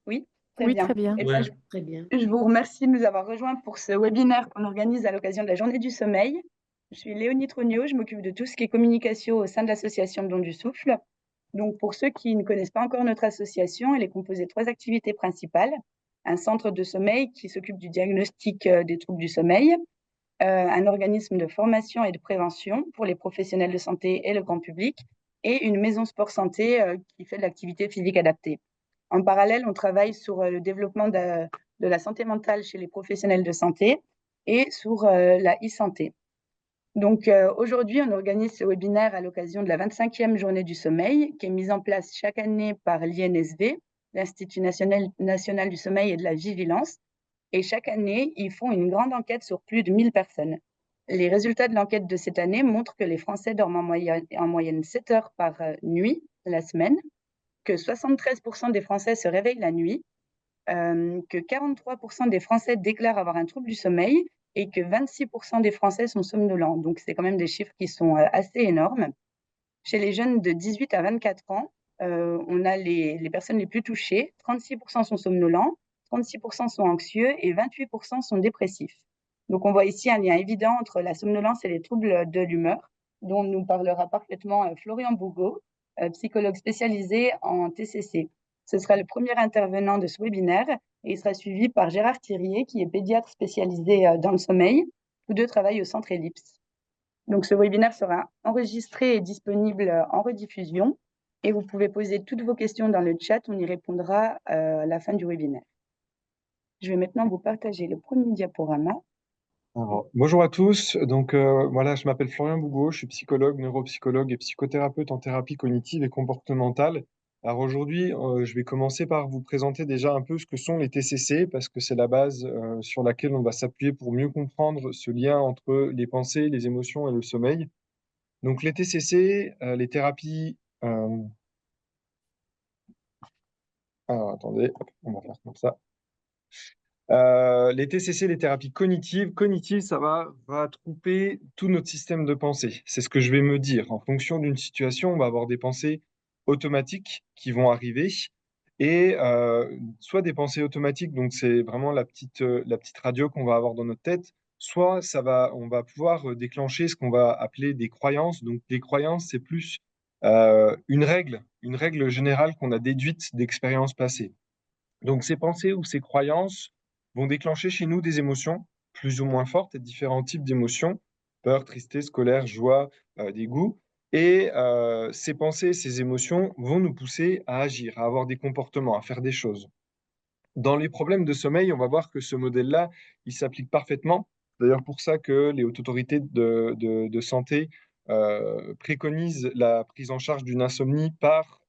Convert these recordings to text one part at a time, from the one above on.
Oui, très Oui, bien. très bien. Eh bien, Très bien. je vous remercie de nous avoir rejoints pour ce webinaire qu'on organise à l'occasion de la Journée du sommeil. Je suis Léonie Trognot, je m'occupe de tout ce qui est communication au sein de l'association Don du Souffle. Donc, pour ceux qui ne connaissent pas encore notre association, elle est composée de 3 activités principales. Un centre de sommeil qui s'occupe du diagnostic des troubles du sommeil, un organisme de formation et de prévention pour les professionnels de santé et le grand public, et une maison sport santé qui fait de l'activité physique adaptée. En parallèle, on travaille sur le développement de la santé mentale chez les professionnels de santé et sur la e-santé. Donc aujourd'hui, on organise ce webinaire à l'occasion de la 25e journée du sommeil, qui est mise en place chaque année par l'INSV, l'Institut national du sommeil et de la vigilance. Et chaque année, ils font une grande enquête sur plus de 1000 personnes. Les résultats de l'enquête de cette année montrent que les Français dorment en moyenne 7 heures par nuit la semaine, que 73% des Français se réveillent la nuit, que 43% des Français déclarent avoir un trouble du sommeil et que 26% des Français sont somnolents. Donc, c'est quand même des chiffres qui sont assez énormes. Chez les jeunes de 18 à 24 ans, on a les personnes les plus touchées. 36% sont somnolents, 36% sont anxieux et 28% sont dépressifs. Donc, on voit ici un lien évident entre la somnolence et les troubles de l'humeur, dont nous parlera parfaitement Florian Bougot, psychologue spécialisé en TCC. Ce sera le premier intervenant de ce webinaire et il sera suivi par Gérard Thirier, qui est pédiatre spécialisé dans le sommeil. Tous deux travaillent au Centre Ellipse. Donc, ce webinaire sera enregistré et disponible en rediffusion et vous pouvez poser toutes vos questions dans le chat, on y répondra à la fin du webinaire. Je vais maintenant vous partager le premier diaporama. Alors, bonjour à tous. Donc voilà, je m'appelle Florian Bougot, je suis psychologue, neuropsychologue et psychothérapeute en thérapie cognitive et comportementale. Alors aujourd'hui, je vais commencer par vous présenter déjà un peu ce que sont les TCC parce que c'est la base sur laquelle on va s'appuyer pour mieux comprendre ce lien entre les pensées, les émotions et le sommeil. Donc les TCC, les thérapies. Alors attendez, hop, on va faire comme ça. Les TCC, les thérapies cognitives. Cognitives, ça va regrouper tout notre système de pensée. C'est ce que je vais me dire. En fonction d'une situation, on va avoir des pensées automatiques qui vont arriver. Et soit des pensées automatiques, donc c'est vraiment la petite radio qu'on va avoir dans notre tête, soit on va pouvoir déclencher ce qu'on va appeler des croyances. Donc les croyances, c'est plus une règle générale qu'on a déduite d'expériences passées. Donc, ces pensées ou ces croyances vont déclencher chez nous des émotions plus ou moins fortes et différents types d'émotions, peur, tristesse, colère, joie, dégoût. Et ces pensées, ces émotions vont nous pousser à agir, à avoir des comportements, à faire des choses. Dans les problèmes de sommeil, on va voir que ce modèle-là, il s'applique parfaitement. D'ailleurs, pour ça que les hautes autorités de santé préconisent la prise en charge d'une insomnie par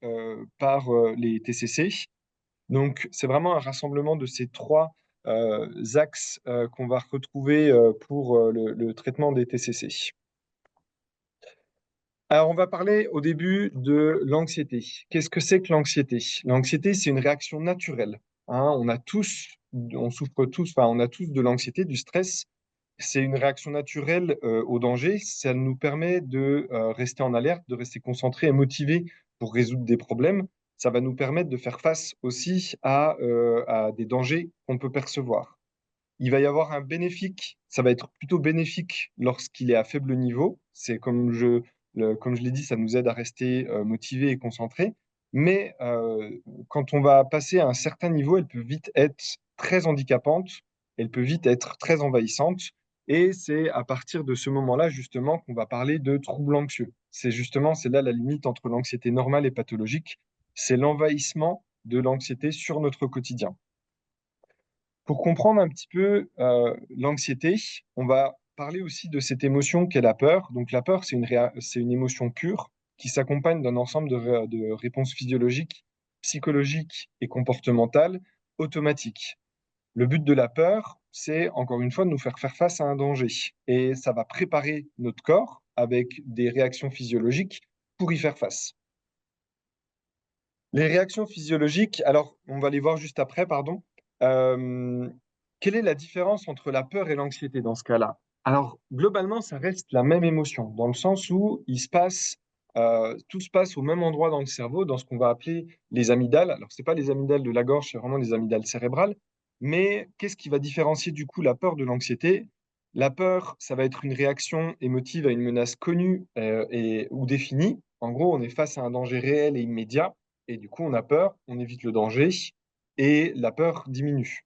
les TCC. Donc, c'est vraiment un rassemblement de ces trois axes qu'on va retrouver pour le traitement des TCC. Alors, on va parler au début de l'anxiété. Qu'est-ce que c'est que l'anxiété? L'anxiété, c'est une réaction naturelle, hein. On souffre tous, enfin, on a tous de l'anxiété, du stress. C'est une réaction naturelle au danger. Ça nous permet de rester en alerte, de rester concentré et motivé pour résoudre des problèmes. Ça va nous permettre de faire face aussi à des dangers qu'on peut percevoir. Il va y avoir un bénéfique, ça va être plutôt bénéfique lorsqu'il est à faible niveau. C'est comme je l'ai dit, ça nous aide à rester motivé et concentré. Mais quand on va passer à un certain niveau, elle peut vite être très handicapante, elle peut vite être très envahissante. Et c'est à partir de ce moment-là, justement, qu'on va parler de troubles anxieux. C'est là la limite entre l'anxiété normale et pathologique. C'est l'envahissement de l'anxiété sur notre quotidien. Pour comprendre un petit peu l'anxiété, on va parler aussi de cette émotion qu'est la peur. Donc la peur, c'est une émotion pure qui s'accompagne d'un ensemble de réponses physiologiques, psychologiques et comportementales automatiques. Le but de la peur, c'est encore une fois de nous faire face à un danger. Et ça va préparer notre corps avec des réactions physiologiques pour y faire face. Les réactions physiologiques, alors on va les voir juste après, pardon. Euh, Quelle est la différence entre la peur et l'anxiété dans ce cas-là? Alors, globalement, ça reste la même émotion, dans le sens où il se passe tout se passe au même endroit dans le cerveau, dans ce qu'on va appeler les amygdales. Alors, ce n'est pas les amygdales de la gorge, c'est vraiment les amygdales cérébrales. Mais qu'est-ce qui va différencier du coup la peur de l'anxiété? La peur, ça va être une réaction émotive à une menace connue ou définie. En gros, on est face à un danger réel et immédiat, et du coup, on a peur, on évite le danger, et la peur diminue.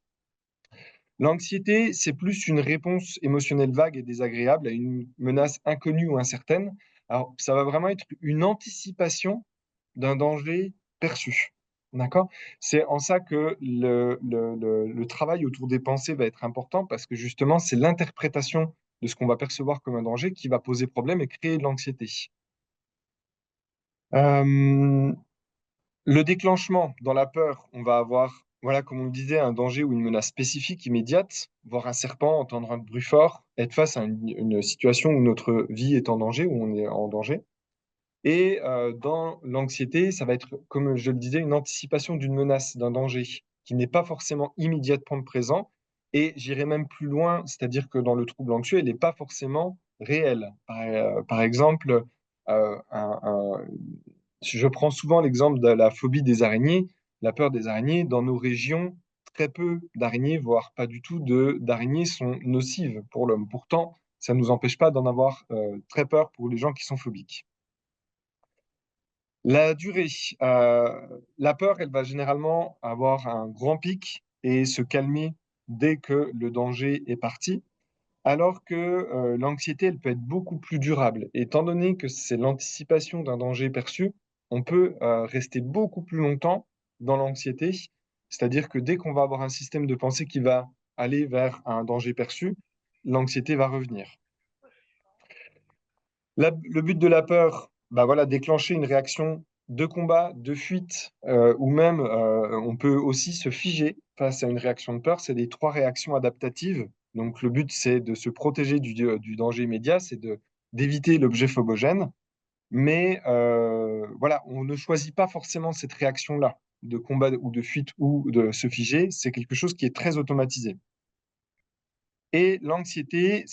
L'anxiété, c'est plus une réponse émotionnelle vague et désagréable à une menace inconnue ou incertaine. Alors, ça va vraiment être une anticipation d'un danger perçu. D'accord? C'est en ça que le travail autour des pensées va être important parce que justement, c'est l'interprétation de ce qu'on va percevoir comme un danger qui va poser problème et créer de l'anxiété. Euh, Le déclenchement dans la peur, on va avoir, voilà, comme on le disait, un danger ou une menace spécifique, immédiate, voir un serpent, entendre un bruit fort, être face à une situation où notre vie est en danger, où on est en danger. Et dans l'anxiété, ça va être, comme je le disais, une anticipation d'une menace, d'un danger qui n'est pas forcément immédiatement présent. Et j'irai même plus loin, c'est-à-dire que dans le trouble anxieux, elle n'est pas forcément réelle. Par exemple, je prends souvent l'exemple de la phobie des araignées, la peur des araignées. Dans nos régions, très peu d'araignées, voire pas du tout d'araignées sont nocives pour l'homme. Pourtant, ça ne nous empêche pas d'en avoir très peur pour les gens qui sont phobiques. La durée, euh, la peur, elle va généralement avoir un grand pic et se calmer dès que le danger est parti, alors que l'anxiété, elle peut être beaucoup plus durable. Étant donné que c'est l'anticipation d'un danger perçu, on peut rester beaucoup plus longtemps dans l'anxiété, c'est-à-dire que dès qu'on va avoir un système de pensée qui va aller vers un danger perçu, l'anxiété va revenir. Le but de la peur, bah voilà, déclencher une réaction de combat, de fuite, ou même on peut aussi se figer face à une réaction de peur. C'est les trois réactions adaptatives. Donc le but, c'est de se protéger du danger immédiat, c'est d'éviter l'objet phobogène. Mais voilà, on ne choisit pas forcément cette réaction-là de combat ou de fuite ou de se figer. C'est quelque chose qui est très automatisé. Et l'anxiété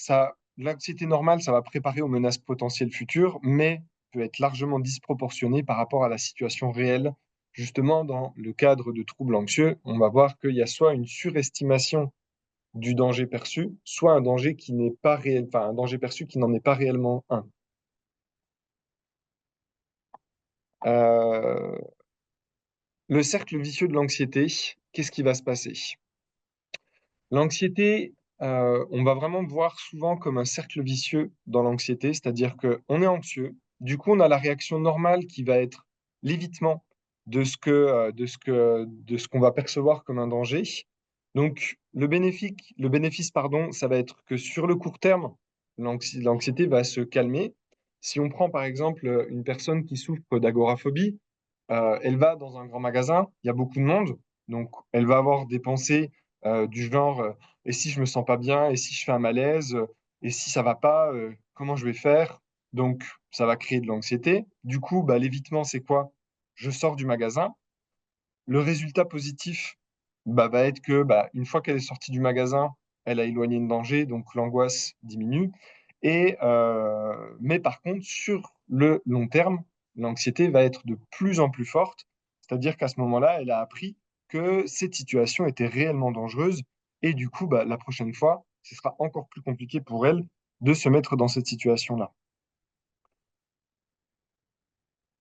normale, ça va préparer aux menaces potentielles futures, mais peut être largement disproportionnée par rapport à la situation réelle. Justement, dans le cadre de troubles anxieux, on va voir qu'il y a soit une surestimation du danger perçu, soit un danger qui n'est pas réel, enfin un danger perçu qui n'en est pas réellement un. Euh, le cercle vicieux de l'anxiété, qu'est-ce qui va se passer? L'anxiété, on va vraiment voir souvent comme un cercle vicieux dans l'anxiété, c'est-à-dire qu'on est anxieux, du coup on a la réaction normale qui va être l'évitement de ce qu'on va percevoir comme un danger. Donc le bénéfice, pardon, ça va être que sur le court terme, l'anxiété va se calmer. Si on prend par exemple une personne qui souffre d'agoraphobie, elle va dans un grand magasin, il y a beaucoup de monde, donc elle va avoir des pensées du genre et si je me sens pas bien, et si je fais un malaise, et si ça va pas, comment je vais faire? Donc ça va créer de l'anxiété. Du coup, bah, l'évitement, c'est quoi? Je sors du magasin. Le résultat positif bah, va être que bah, une fois qu'elle est sortie du magasin, elle a éloigné le danger, donc l'angoisse diminue. Mais par contre, sur le long terme, l'anxiété va être de plus en plus forte, c'est-à-dire qu'à ce moment-là, elle a appris que cette situation était réellement dangereuse, et du coup, bah, la prochaine fois, ce sera encore plus compliqué pour elle de se mettre dans cette situation-là.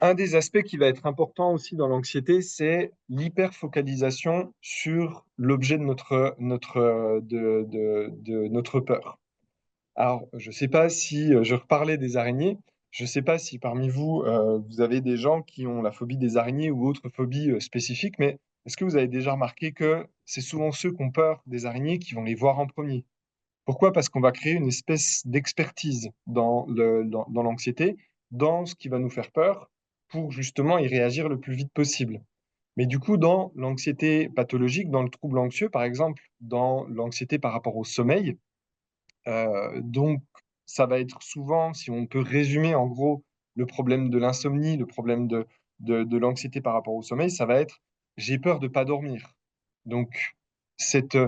Un des aspects qui va être important aussi dans l'anxiété, c'est l'hyperfocalisation sur l'objet de notre peur. Alors, je ne sais pas si je reparlais des araignées, je ne sais pas si parmi vous, vous avez des gens qui ont la phobie des araignées ou autres phobies spécifiques, mais est-ce que vous avez déjà remarqué que c'est souvent ceux qui ont peur des araignées qui vont les voir en premier? Pourquoi? Parce qu'on va créer une espèce d'expertise dans l'anxiété, dans ce qui va nous faire peur, pour justement y réagir le plus vite possible. Mais du coup, dans l'anxiété pathologique, dans le trouble anxieux, par exemple, dans l'anxiété par rapport au sommeil, donc ça va être souvent, si on peut résumer en gros le problème de l'insomnie, le problème de l'anxiété par rapport au sommeil, ça va être j'ai peur de pas dormir. Donc, cette,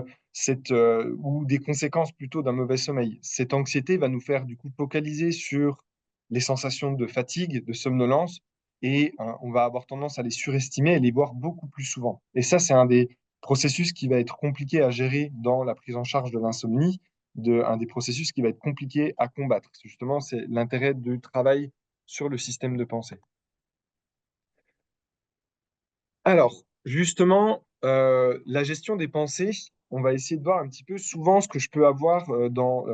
ou des conséquences plutôt d'un mauvais sommeil. Cette anxiété va nous faire du coup focaliser sur les sensations de fatigue, de somnolence, et on va avoir tendance à les surestimer et les voir beaucoup plus souvent. Et ça, c'est un des processus qui va être compliqué à gérer dans la prise en charge de l'insomnie, un des processus qui va être compliqué à combattre. Justement, c'est l'intérêt du travail sur le système de pensée. Alors, justement, la gestion des pensées, on va essayer de voir un petit peu souvent ce que je peux avoir dans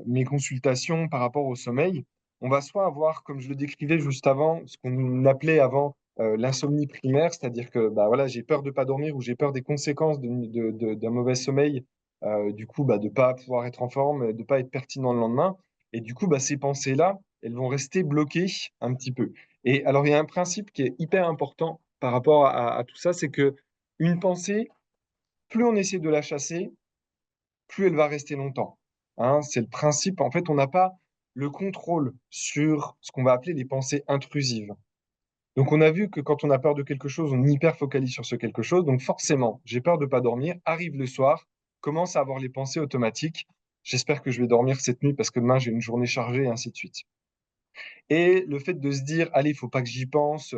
mes consultations par rapport au sommeil. On va soit avoir, comme je le décrivais juste avant, ce qu'on appelait avant l'insomnie primaire, c'est-à-dire que bah, voilà, j'ai peur de ne pas dormir ou j'ai peur des conséquences d'un mauvais sommeil, du coup, bah, de ne pas pouvoir être en forme, de ne pas être pertinent le lendemain. Et du coup, bah, ces pensées-là, elles vont rester bloquées un petit peu. Et alors, il y a un principe qui est hyper important par rapport à tout ça, c'est que une pensée, plus on essaie de la chasser, plus elle va rester longtemps. Hein, c'est le principe. En fait, on n'a pas le contrôle sur ce qu'on va appeler les pensées intrusives. Donc, on a vu que quand on a peur de quelque chose, on hyper focalise sur ce quelque chose. Donc, forcément, j'ai peur de ne pas dormir, arrive le soir, commence à avoir les pensées automatiques. J'espère que je vais dormir cette nuit parce que demain, j'ai une journée chargée et ainsi de suite. Et le fait de se dire, allez, il faut pas que j'y pense,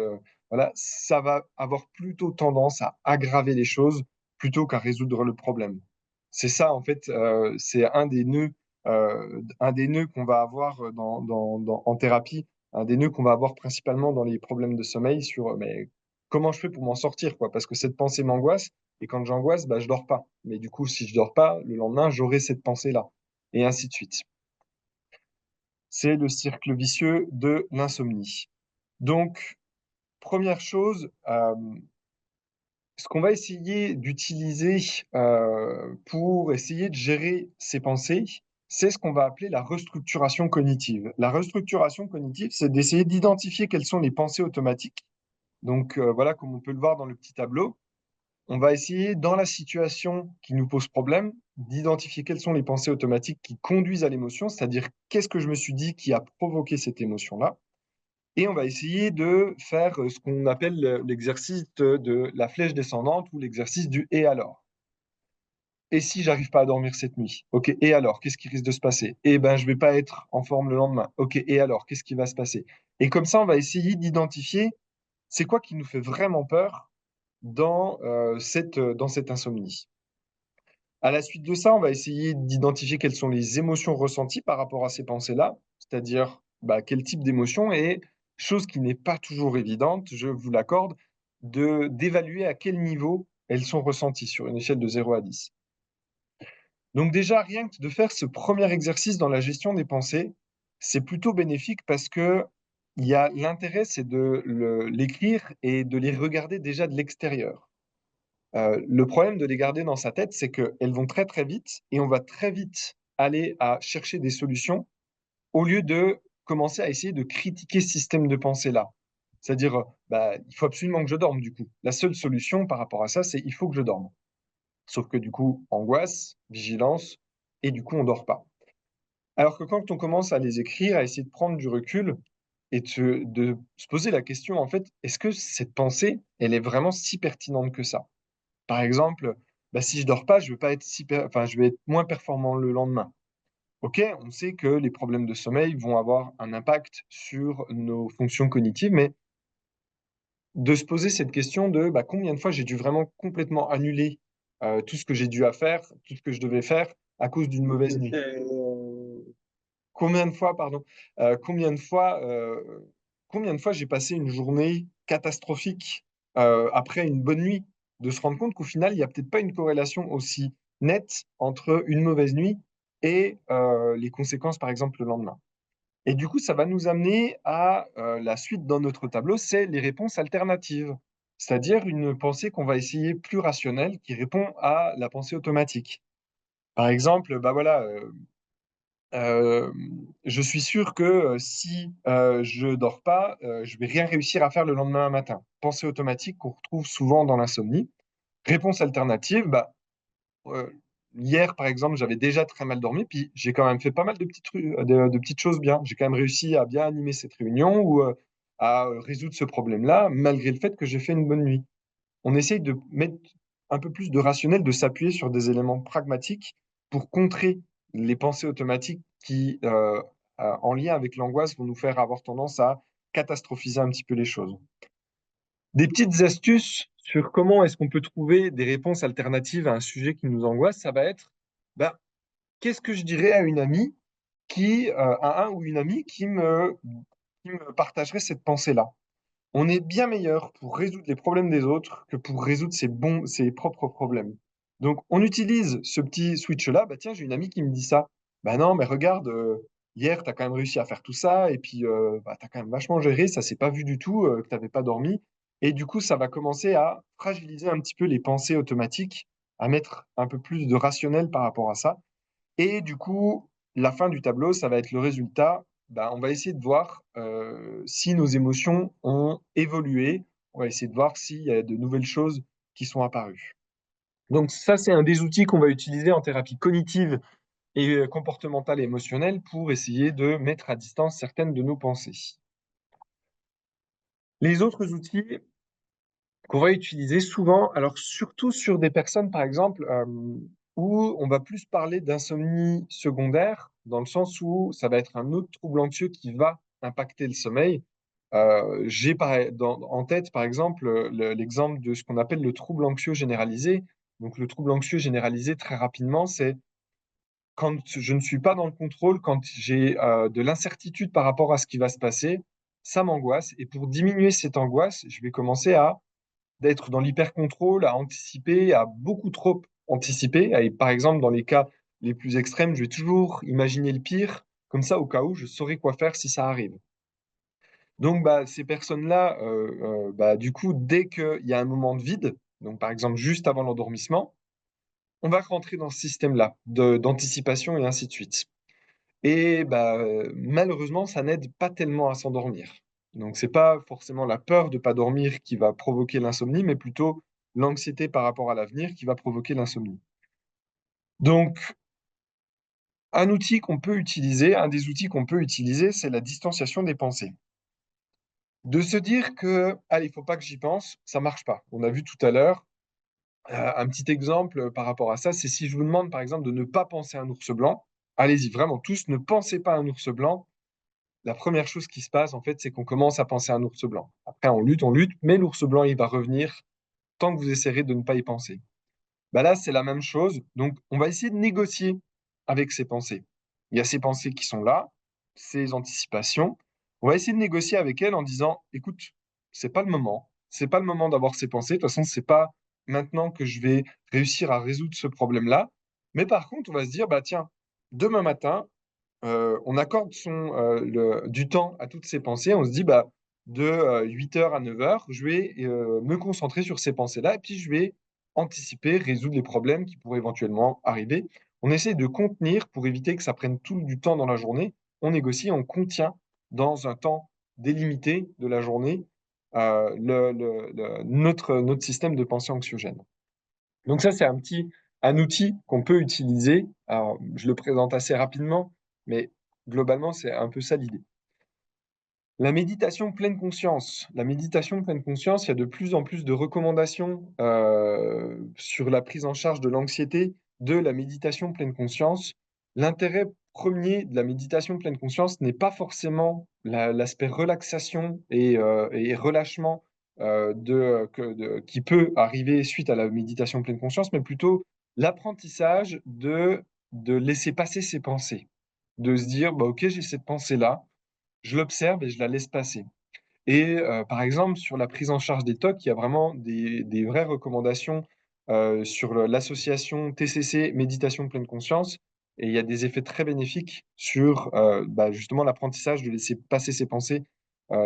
voilà, ça va avoir plutôt tendance à aggraver les choses plutôt qu'à résoudre le problème. C'est ça, en fait, c'est un des nœuds qu'on va avoir en thérapie, un des nœuds qu'on va avoir principalement dans les problèmes de sommeil sur, mais comment je fais pour m'en sortir, quoi, parce que cette pensée m'angoisse, et quand j'angoisse, bah, je dors pas. Mais du coup, si je dors pas, le lendemain, j'aurai cette pensée-là, et ainsi de suite. C'est le cercle vicieux de l'insomnie. Donc, première chose, ce qu'on va essayer d'utiliser pour essayer de gérer ces pensées, c'est ce qu'on va appeler la restructuration cognitive. La restructuration cognitive, c'est d'essayer d'identifier quelles sont les pensées automatiques. Donc, voilà, comme on peut le voir dans le petit tableau, on va essayer, dans la situation qui nous pose problème, d'identifier quelles sont les pensées automatiques qui conduisent à l'émotion, c'est-à-dire qu'est-ce que je me suis dit qui a provoqué cette émotion-là. Et on va essayer de faire ce qu'on appelle l'exercice de la flèche descendante ou l'exercice du et alors. Et si j'arrive pas à dormir cette nuit? Ok, et alors, qu'est-ce qui risque de se passer? Eh ben, je vais pas être en forme le lendemain. Ok, et alors, qu'est-ce qui va se passer? Et comme ça, on va essayer d'identifier c'est quoi qui nous fait vraiment peur dans cette insomnie. À la suite de ça, on va essayer d'identifier quelles sont les émotions ressenties par rapport à ces pensées-là, c'est-à-dire bah, quel type d'émotion et, chose qui n'est pas toujours évidente, je vous l'accorde, d'évaluer à quel niveau elles sont ressenties sur une échelle de 0 à 10. Donc déjà, rien que de faire ce premier exercice dans la gestion des pensées, c'est plutôt bénéfique parce que l'intérêt, c'est de l'écrire et de les regarder déjà de l'extérieur. Le problème de les garder dans sa tête, c'est qu'elles vont très très vite et on va très vite aller à chercher des solutions au lieu de commencer à essayer de critiquer ce système de pensée-là. C'est-à-dire, bah, il faut absolument que je dorme du coup. La seule solution par rapport à ça, c'est il faut que je dorme. Sauf que du coup, angoisse, vigilance, et du coup, on dort pas. Alors que quand on commence à les écrire, à essayer de prendre du recul et de se poser la question, en fait, est-ce que cette pensée, elle est vraiment si pertinente que ça? Par exemple, bah, si je dors pas, je vais pas être enfin, je vais être moins performant le lendemain. Ok, on sait que les problèmes de sommeil vont avoir un impact sur nos fonctions cognitives, mais de se poser cette question de bah, combien de fois j'ai dû vraiment complètement annuler tout ce que j'ai dû à faire, tout ce que je devais faire à cause d'une mauvaise nuit. Combien de fois, pardon, combien de fois, combien de fois j'ai passé une journée catastrophique après une bonne nuit, de se rendre compte qu'au final, il n'y a peut-être pas une corrélation aussi nette entre une mauvaise nuit et les conséquences, par exemple, le lendemain. Et du coup, ça va nous amener à la suite dans notre tableau, c'est les réponses alternatives, c'est-à-dire une pensée qu'on va essayer plus rationnelle qui répond à la pensée automatique. Par exemple, bah voilà, Heu, je suis sûr que, si, je dors pas, je vais rien réussir à faire le lendemain matin. Pensée automatique qu'on retrouve souvent dans l'insomnie. Réponse alternative, bah, heu, hier, par exemple, j'avais déjà très mal dormi, puis j'ai quand même fait pas mal de de petites choses bien. J'ai quand même réussi à bien animer cette réunion ou, à, résoudre ce problème-là, malgré le fait que j'ai fait une bonne nuit. On essaye de mettre un peu plus de rationnel, de s'appuyer sur des éléments pragmatiques pour contrer les pensées automatiques qui en lien avec l'angoisse vont nous faire avoir tendance à catastrophiser un petit peu les choses. Des petites astuces sur comment est-ce qu'on peut trouver des réponses alternatives à un sujet qui nous angoisse, ça va être, ben, qu'est-ce que je dirais à une amie à un ou une amie qui me partagerait cette pensée-là? On est bien meilleur pour résoudre les problèmes des autres que pour résoudre ses propres problèmes. Donc, on utilise ce petit switch-là. Bah, tiens, j'ai une amie qui me dit ça. Bah non, mais regarde, hier, tu as quand même réussi à faire tout ça, et puis bah, tu as quand même vachement géré, ça s'est pas vu du tout, que tu n'avais pas dormi. Et du coup, ça va commencer à fragiliser un petit peu les pensées automatiques, à mettre un peu plus de rationnel par rapport à ça. Et du coup, la fin du tableau, ça va être le résultat. Ben, on va essayer de voir si nos émotions ont évolué. On va essayer de voir s'il y a de nouvelles choses qui sont apparues. Donc ça, c'est un des outils qu'on va utiliser en thérapie cognitive et comportementale et émotionnelle pour essayer de mettre à distance certaines de nos pensées. Les autres outils qu'on va utiliser souvent, alors surtout sur des personnes, par exemple, où on va plus parler d'insomnie secondaire, dans le sens où ça va être un autre trouble anxieux qui va impacter le sommeil. En tête, par exemple, l'exemple de ce qu'on appelle le trouble anxieux généralisé. Donc, le trouble anxieux généralisé, très rapidement, c'est quand je ne suis pas dans le contrôle, quand j'ai de l'incertitude par rapport à ce qui va se passer, ça m'angoisse. Et pour diminuer cette angoisse, je vais commencer à d'être dans l'hyper-contrôle, à anticiper, à beaucoup trop anticiper. Et par exemple, dans les cas les plus extrêmes, je vais toujours imaginer le pire, comme ça, au cas où, je saurais quoi faire si ça arrive. Donc, bah, ces personnes-là, bah, du coup, dès qu'il y a un moment de vide, donc par exemple juste avant l'endormissement, on va rentrer dans ce système-là d'anticipation et ainsi de suite. Et bah, malheureusement, ça n'aide pas tellement à s'endormir. Donc, c'est pas forcément la peur de pas dormir qui va provoquer l'insomnie, mais plutôt l'anxiété par rapport à l'avenir qui va provoquer l'insomnie. Donc, un des outils qu'on peut utiliser, c'est la distanciation des pensées. De se dire que, allez, il faut pas que j'y pense, ça marche pas. On a vu tout à l'heure, un petit exemple par rapport à ça, c'est si je vous demande par exemple de ne pas penser à un ours blanc, allez-y, vraiment tous, ne pensez pas à un ours blanc. La première chose qui se passe, en fait, c'est qu'on commence à penser à un ours blanc. Après, on lutte, mais l'ours blanc, il va revenir tant que vous essayerez de ne pas y penser. Bah là, c'est la même chose. Donc, on va essayer de négocier avec ces pensées. Il y a ces pensées qui sont là, ces anticipations. On va essayer de négocier avec elles en disant, écoute, c'est pas le moment. C'est pas le moment d'avoir ces pensées. De toute façon, c'est pas maintenant que je vais réussir à résoudre ce problème-là. Mais par contre, on va se dire, bah tiens, demain matin, on accorde du temps à toutes ces pensées. On se dit, bah, de 8 heures à 9 heures, je vais me concentrer sur ces pensées-là et puis je vais anticiper, résoudre les problèmes qui pourraient éventuellement arriver. On essaie de contenir pour éviter que ça prenne tout du temps dans la journée. On négocie, on contient dans un temps délimité de la journée notre système de pensée anxiogène. Donc ça, c'est un outil qu'on peut utiliser. Alors, je le présente assez rapidement, mais globalement, c'est un peu ça l'idée. La méditation pleine conscience. La méditation pleine conscience, il y a de plus en plus de recommandations sur la prise en charge de l'anxiété de la méditation pleine conscience. L'intérêt premier de la méditation pleine conscience n'est pas forcément l'aspect relaxation et relâchement qui peut arriver suite à la méditation pleine conscience, mais plutôt l'apprentissage de laisser passer ses pensées, de se dire, bah, ok, j'ai cette pensée-là, je l'observe et je la laisse passer. Et par exemple, sur la prise en charge des TOC, il y a vraiment des vraies recommandations sur l'association TCC Méditation Pleine Conscience. Et il y a des effets très bénéfiques sur bah, justement l'apprentissage de laisser passer ses pensées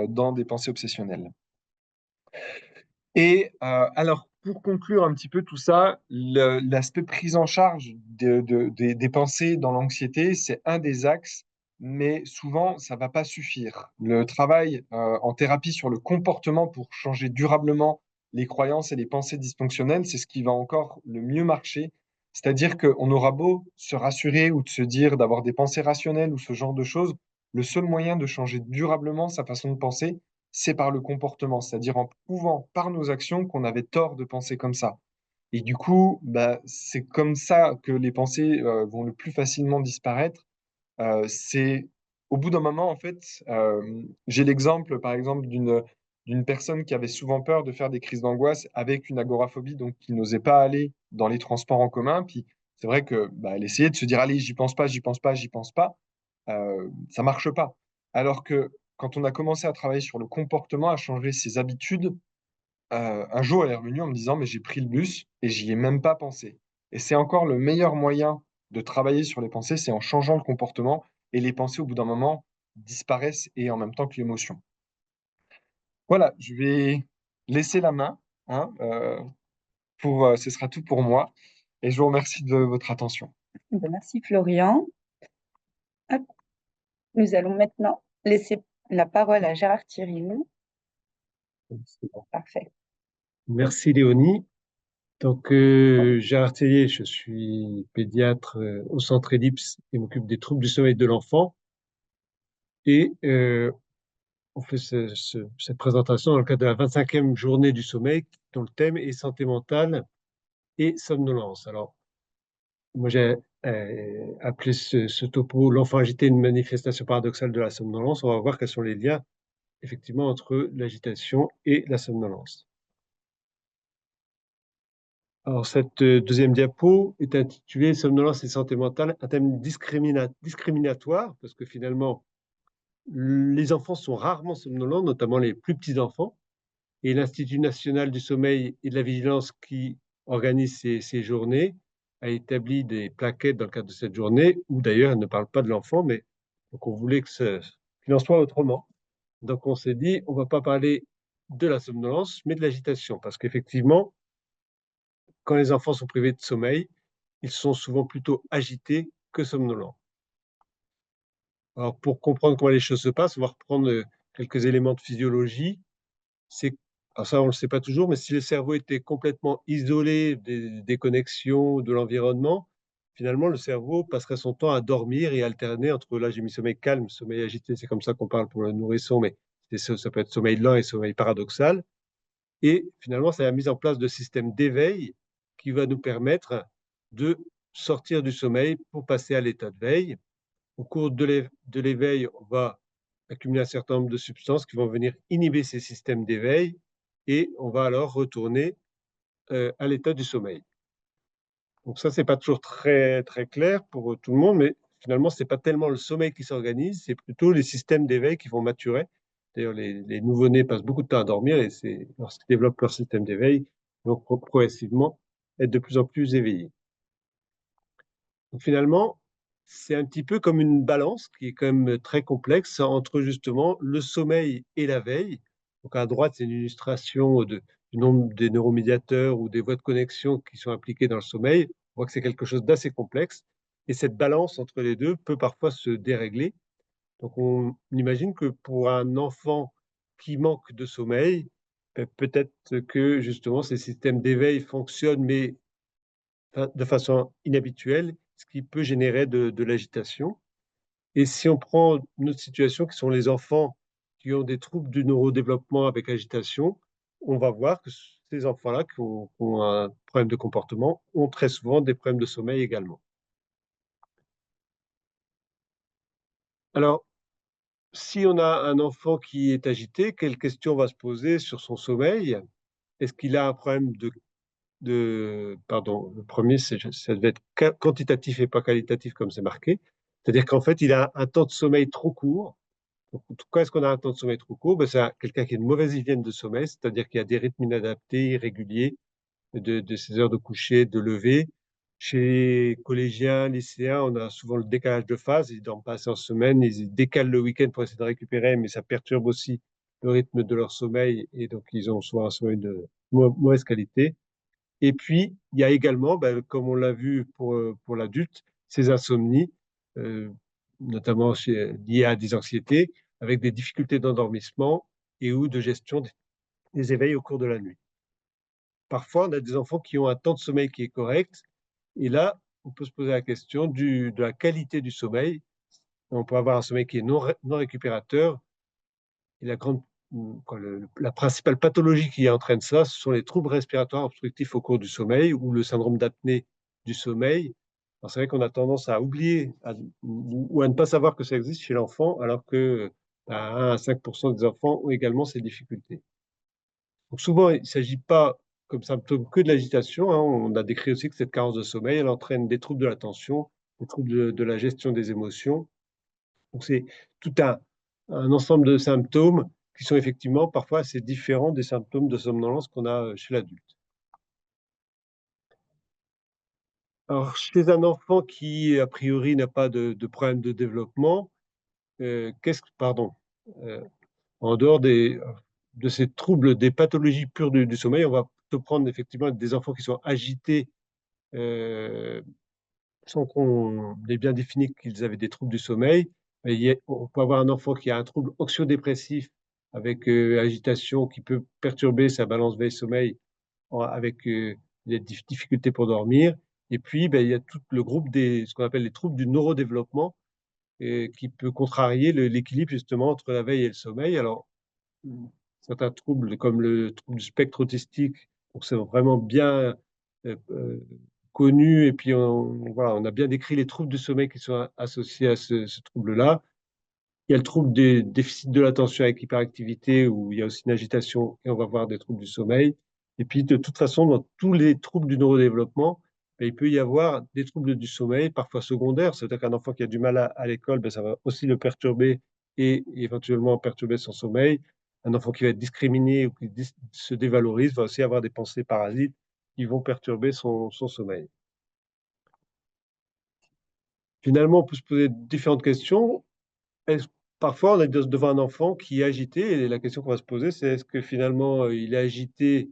dans des pensées obsessionnelles. Et alors, pour conclure un petit peu tout ça, l'aspect prise en charge des pensées dans l'anxiété, c'est un des axes, mais souvent, ça ne va pas suffire. Le travail en thérapie sur le comportement pour changer durablement les croyances et les pensées dysfonctionnelles, c'est ce qui va encore le mieux marcher. C'est-à-dire qu'on aura beau se rassurer ou de se dire d'avoir des pensées rationnelles ou ce genre de choses, le seul moyen de changer durablement sa façon de penser, c'est par le comportement, c'est-à-dire en prouvant par nos actions qu'on avait tort de penser comme ça. Et du coup, bah, c'est comme ça que les pensées vont le plus facilement disparaître. C'est au bout d'un moment, en fait, j'ai l'exemple, par exemple, d'une personne qui avait souvent peur de faire des crises d'angoisse avec une agoraphobie, donc qui n'osait pas aller dans les transports en commun. Puis c'est vrai que bah, elle essayait de se dire, allez, j'y pense pas, j'y pense pas, j'y pense pas. Ça marche pas. Alors que quand on a commencé à travailler sur le comportement, à changer ses habitudes, un jour, elle est revenue en me disant, mais j'ai pris le bus et j'y ai même pas pensé. Et c'est encore le meilleur moyen de travailler sur les pensées, c'est en changeant le comportement et les pensées, au bout d'un moment, disparaissent et en même temps que l'émotion. Voilà, je vais laisser la main, hein, ce sera tout pour moi et je vous remercie de votre attention. Ben, merci Florian. Hop. Nous allons maintenant laisser la parole à Gérard Thiriou. Parfait. Merci Léonie. Donc, Gérard Tellier, je suis pédiatre au centre ELIPS et m'occupe des troubles du sommeil de l'enfant. Et on fait cette présentation dans le cadre de la 25e journée du sommeil, dont le thème est santé mentale et somnolence. Alors, moi, j'ai appelé ce topo l'enfant agité, une manifestation paradoxale de la somnolence. On va voir quels sont les liens, effectivement, entre l'agitation et la somnolence. Alors, cette deuxième diapo est intitulée Somnolence et santé mentale, un thème discriminatoire, parce que finalement, les enfants sont rarement somnolents, notamment les plus petits enfants. Et l'Institut national du sommeil et de la vigilance qui organise ces journées a établi des plaquettes dans le cadre de cette journée, où d'ailleurs, elle ne parle pas de l'enfant, mais donc on voulait qu'il en soit autrement. Donc on s'est dit, on ne va pas parler de la somnolence, mais de l'agitation, parce qu'effectivement, quand les enfants sont privés de sommeil, ils sont souvent plutôt agités que somnolents. Alors, pour comprendre comment les choses se passent, on va reprendre quelques éléments de physiologie. Alors ça, on ne le sait pas toujours, mais si le cerveau était complètement isolé des connexions de l'environnement, finalement, le cerveau passerait son temps à dormir et alterner entre, là, j'ai mis sommeil calme, sommeil agité, c'est comme ça qu'on parle pour le nourrisson, mais ça peut être sommeil lent et sommeil paradoxal. Et finalement, c'est la mise en place de systèmes d'éveil qui va nous permettre de sortir du sommeil pour passer à l'état de veille. Au cours de l'éveil, on va accumuler un certain nombre de substances qui vont venir inhiber ces systèmes d'éveil et on va alors retourner à l'état du sommeil. Donc ça, c'est pas toujours très, très clair pour tout le monde, mais finalement, c'est pas tellement le sommeil qui s'organise, c'est plutôt les systèmes d'éveil qui vont maturer. D'ailleurs, les nouveau-nés passent beaucoup de temps à dormir et c'est lorsqu'ils développent leur système d'éveil, ils vont progressivement être de plus en plus éveillés. Donc finalement, c'est un petit peu comme une balance qui est quand même très complexe entre justement le sommeil et la veille. Donc à droite, c'est une illustration du nombre des neuromédiateurs ou des voies de connexion qui sont impliquées dans le sommeil. On voit que c'est quelque chose d'assez complexe. Et cette balance entre les deux peut parfois se dérégler. Donc on imagine que pour un enfant qui manque de sommeil, peut-être que justement ces systèmes d'éveil fonctionnent, mais de façon inhabituelle, ce qui peut générer de l'agitation. Et si on prend une autre situation, qui sont les enfants qui ont des troubles du neurodéveloppement avec agitation, on va voir que ces enfants-là qui ont un problème de comportement ont très souvent des problèmes de sommeil également. Alors, si on a un enfant qui est agité, quelle question va se poser sur son sommeil? Est-ce qu'il a un problème pardon, le premier, ça devait être quantitatif et pas qualitatif comme c'est marqué. C'est-à-dire qu'en fait, il a un temps de sommeil trop court. Donc, quand est-ce qu'on a un temps de sommeil trop court? Ben, c'est quelqu'un qui a une mauvaise hygiène de sommeil, c'est-à-dire qu'il a des rythmes inadaptés, irréguliers, de ses heures de coucher, de lever. Chez les collégiens, lycéens, on a souvent le décalage de phase. Ils ne dorment pas assez en semaine, ils décalent le week-end pour essayer de récupérer, mais ça perturbe aussi le rythme de leur sommeil et donc ils ont souvent un sommeil de mauvaise qualité. Et puis, il y a également, ben, comme on l'a vu pour l'adulte, ces insomnies, euh, notamment liées à des anxiétés, avec des difficultés d'endormissement et ou de gestion des éveils au cours de la nuit. Parfois, on a des enfants qui ont un temps de sommeil qui est correct, et là, on peut se poser la question de la qualité du sommeil. On peut avoir un sommeil qui est non récupérateur, et la principale pathologie qui entraîne ça, ce sont les troubles respiratoires obstructifs au cours du sommeil ou le syndrome d'apnée du sommeil, Alors, c'est vrai qu'on a tendance à oublier ou à ne pas savoir que ça existe chez l'enfant, alors que 1 à 5% des enfants ont également ces difficultés. Donc, souvent, il ne s'agit pas comme symptôme que de l'agitation, hein. On a décrit aussi que cette carence de sommeil, elle entraîne des troubles de l'attention, des troubles de la gestion des émotions. Donc, c'est tout un ensemble de symptômes qui sont effectivement parfois assez différents des symptômes de somnolence qu'on a chez l'adulte. Alors, chez un enfant qui, a priori, n'a pas de problème de développement, pardon, en dehors de ces troubles, des pathologies pures du sommeil, on va plutôt prendre effectivement des enfants qui sont agités euh, sans qu'on ait bien défini qu'ils avaient des troubles du sommeil. On peut avoir un enfant qui a un trouble anxio-dépressif avec agitation qui peut perturber sa balance veille-sommeil avec des difficultés pour dormir. Et puis, ben, il y a tout le groupe ce qu'on appelle les troubles du neurodéveloppement qui peut contrarier l'équilibre justement entre la veille et le sommeil. Alors, certains troubles comme le trouble du spectre autistique, donc c'est vraiment bien euh, euh, connu et puis voilà, on a bien décrit les troubles du sommeil qui sont associés à ce trouble-là. Il y a le trouble des déficits de l'attention avec hyperactivité où il y a aussi une agitation et on va voir des troubles du sommeil. Et puis de toute façon, dans tous les troubles du neurodéveloppement, ben, il peut y avoir des troubles du sommeil, parfois secondaires. C'est-à-dire qu'un enfant qui a du mal à l'école, ben, ça va aussi le perturber et éventuellement perturber son sommeil. Un enfant qui va être discriminé ou qui se dévalorise va aussi avoir des pensées parasites qui vont perturber son sommeil. Finalement, on peut se poser différentes questions. Parfois, on est devant un enfant qui est agité et la question qu'on va se poser, c'est est-ce que finalement il est agité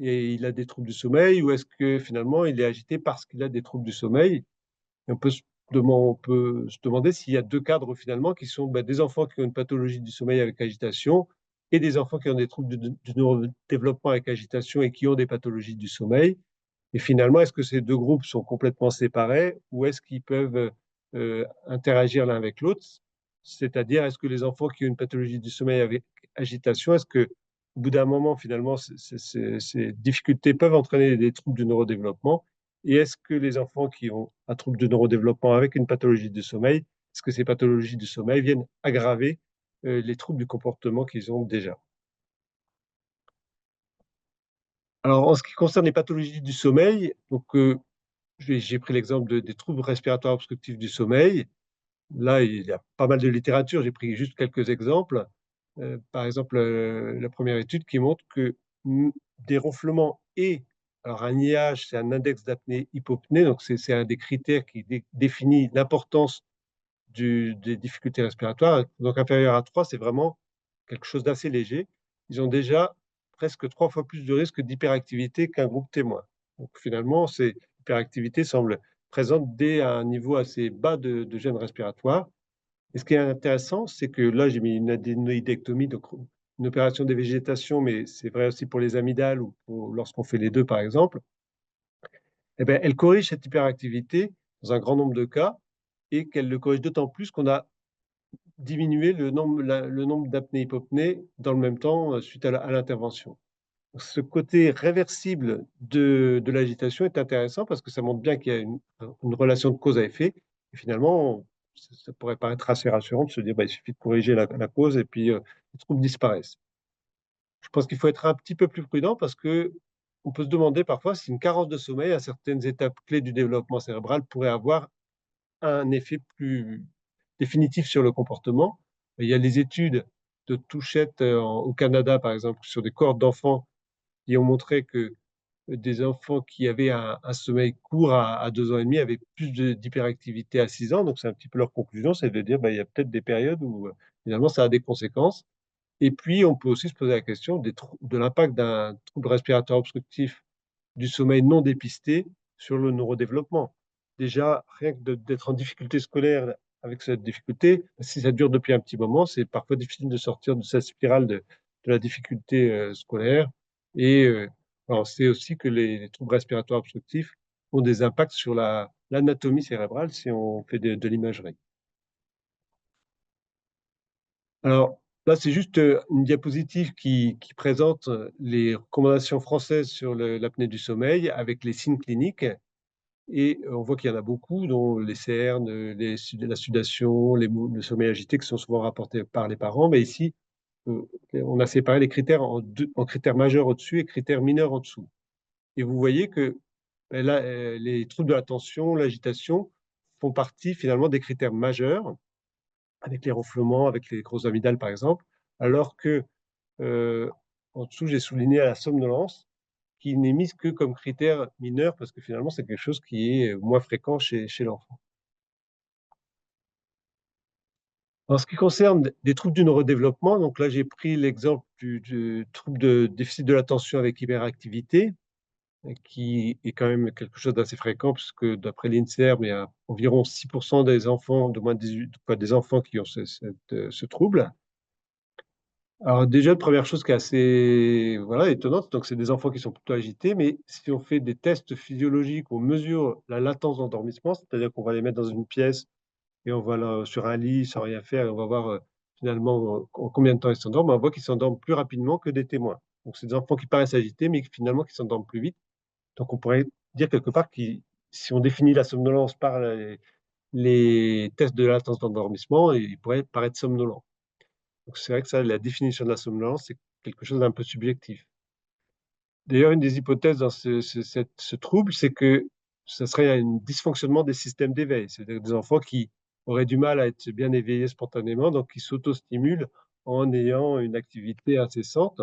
et il a des troubles du sommeil ou est-ce que finalement il est agité parce qu'il a des troubles du sommeil? Et on peut se demander s'il y a deux cadres finalement qui sont des enfants qui ont une pathologie du sommeil avec agitation et des enfants qui ont des troubles du neurodéveloppement avec agitation et qui ont des pathologies du sommeil. Et finalement, est-ce que ces deux groupes sont complètement séparés ou est-ce qu'ils peuvent interagir l'un avec l'autre? C'est-à-dire, est-ce que les enfants qui ont une pathologie du sommeil avec agitation, est-ce que au bout d'un moment, finalement, ces difficultés peuvent entraîner des troubles du neurodéveloppement? Et est-ce que les enfants qui ont un trouble de neurodéveloppement avec une pathologie du sommeil, est-ce que ces pathologies du sommeil viennent aggraver les troubles du comportement qu'ils ont déjà? Alors, en ce qui concerne les pathologies du sommeil, donc, j'ai pris l'exemple des troubles respiratoires obstructifs du sommeil. Là, il y a pas mal de littérature. J'ai pris juste quelques exemples. Par exemple, la première étude qui montre que des ronflements alors un IH, c'est un index d'apnée-hypopnée, donc c'est un des critères qui définit l'importance des difficultés respiratoires. Donc inférieur à 3, c'est vraiment quelque chose d'assez léger. Ils ont déjà presque 3 fois plus de risque d'hyperactivité qu'un groupe témoin. Donc finalement, cette hyperactivité semble présente dès un niveau assez bas de gènes respiratoires. Et ce qui est intéressant, c'est que là, j'ai mis une adénoïdectomie, donc une opération de végétation, mais c'est vrai aussi pour les amygdales ou lorsqu'on fait les deux, par exemple. Eh bien, elle corrige cette hyperactivité dans un grand nombre de cas et qu'elle le corrige d'autant plus qu'on a diminué le nombre d'apnées-hypopnées dans le même temps suite à l'intervention. Ce côté réversible de l'agitation est intéressant parce que ça montre bien qu'il y a une relation de cause à effet. Et finalement, ça pourrait paraître assez rassurant de se dire il suffit de corriger la cause et puis les troubles disparaissent. Je pense qu'il faut être un petit peu plus prudent parce que on peut se demander parfois si une carence de sommeil à certaines étapes clés du développement cérébral pourrait avoir un effet plus définitif sur le comportement. Il y a les études de Touchette au Canada, par exemple, sur des cohortes d'enfants qui ont montré que des enfants qui avaient un sommeil court à 2 ans et demi avaient plus d'hyperactivité à 6 ans. Donc, c'est un petit peu leur conclusion, c'est de dire il y a peut-être des périodes où finalement ça a des conséquences. Et puis, on peut aussi se poser la question de l'impact d'un trouble respiratoire obstructif du sommeil non dépisté sur le neurodéveloppement. Déjà, rien que d'être en difficulté scolaire avec cette difficulté, si ça dure depuis un petit moment, c'est parfois difficile de sortir de cette spirale de la difficulté scolaire. Et on sait aussi que les troubles respiratoires obstructifs ont des impacts sur l'anatomie cérébrale si on fait de l'imagerie. Alors là, c'est juste une diapositive qui présente les recommandations françaises sur l'apnée du sommeil avec les signes cliniques. Et on voit qu'il y en a beaucoup, dont les cernes, la sudation, le sommeil agité, qui sont souvent rapportés par les parents. Mais ici, on a séparé les critères en critères majeurs au-dessus et critères mineurs en dessous. Et vous voyez que ben là, les troubles de l'attention, l'agitation font partie finalement des critères majeurs, avec les ronflements, avec les grosses amygdales par exemple, alors que en dessous, j'ai souligné à la somnolence, qui n'est mise que comme critère mineur, parce que finalement, c'est quelque chose qui est moins fréquent chez l'enfant. En ce qui concerne des troubles du neurodéveloppement, donc là, j'ai pris l'exemple du trouble de déficit de l'attention avec hyperactivité, qui est quand même quelque chose d'assez fréquent, puisque d'après l'INSERM, il y a environ 6% des enfants de moins de 18, quoi, des enfants qui ont ce trouble. Alors déjà, la première chose qui est assez voilà, étonnante, donc c'est des enfants qui sont plutôt agités, mais si on fait des tests physiologiques, on mesure la latence d'endormissement, c'est-à-dire qu'on va les mettre dans une pièce et on va là, sur un lit sans rien faire, et on va voir finalement en combien de temps ils s'endorment, on voit qu'ils s'endorment plus rapidement que des témoins. Donc c'est des enfants qui paraissent agités, mais finalement qui s'endorment plus vite. Donc on pourrait dire quelque part que si on définit la somnolence par les tests de latence d'endormissement, ils pourraient paraître somnolents. Donc c'est vrai que ça, la définition de la somnolence, c'est quelque chose d'un peu subjectif. D'ailleurs, une des hypothèses dans ce trouble, c'est que ça serait un dysfonctionnement des systèmes d'éveil. C'est-à-dire des enfants qui auraient du mal à être bien éveillés spontanément, donc qui s'auto-stimulent en ayant une activité incessante.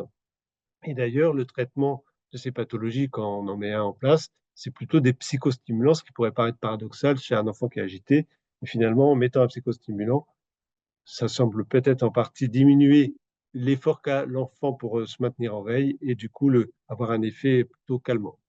Et d'ailleurs, le traitement de ces pathologies, quand on en met un en place, c'est plutôt des psychostimulants, ce qui pourrait paraître paradoxal chez un enfant qui est agité. Et finalement, en mettant un psychostimulant, ça semble peut-être en partie diminuer l'effort qu'a l'enfant pour se maintenir en veille et du coup avoir un effet plutôt calmant.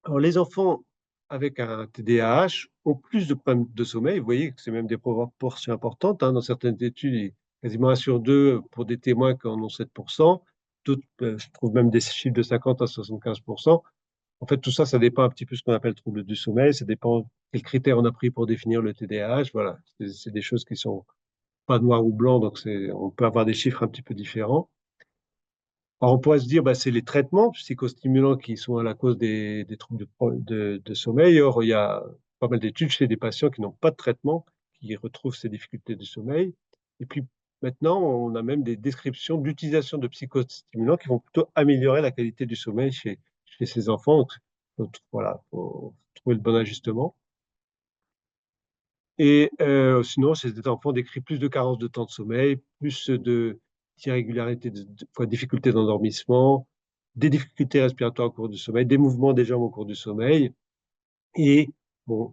Alors, les enfants avec un TDAH ont plus de problèmes de sommeil. Vous voyez que c'est même des proportions importantes. Dans certaines études, quasiment 1 sur 2 pour des témoins qui en ont 7%. D'autres, je trouve même des chiffres de 50 à 75%. En fait, tout ça, ça dépend un petit peu de ce qu'on appelle trouble du sommeil. Ça dépend quels critères on a pris pour définir le TDAH. Voilà, c'est des choses qui sont pas noir ou blanc, donc on peut avoir des chiffres un petit peu différents. Alors, on pourrait se dire, bah, c'est les traitements psychostimulants qui sont à la cause des troubles de sommeil. Or, il y a pas mal d'études chez des patients qui n'ont pas de traitement, qui retrouvent ces difficultés de sommeil. Et puis, maintenant, on a même des descriptions d'utilisation de psychostimulants qui vont plutôt améliorer la qualité du sommeil chez ces enfants. Donc, voilà, faut trouver le bon ajustement. Et sinon, chez des enfants décrit plus de carence de temps de sommeil, plus d'irrégularité, difficultés d'endormissement, des difficultés respiratoires au cours du sommeil, des mouvements des jambes au cours du sommeil. Et bon,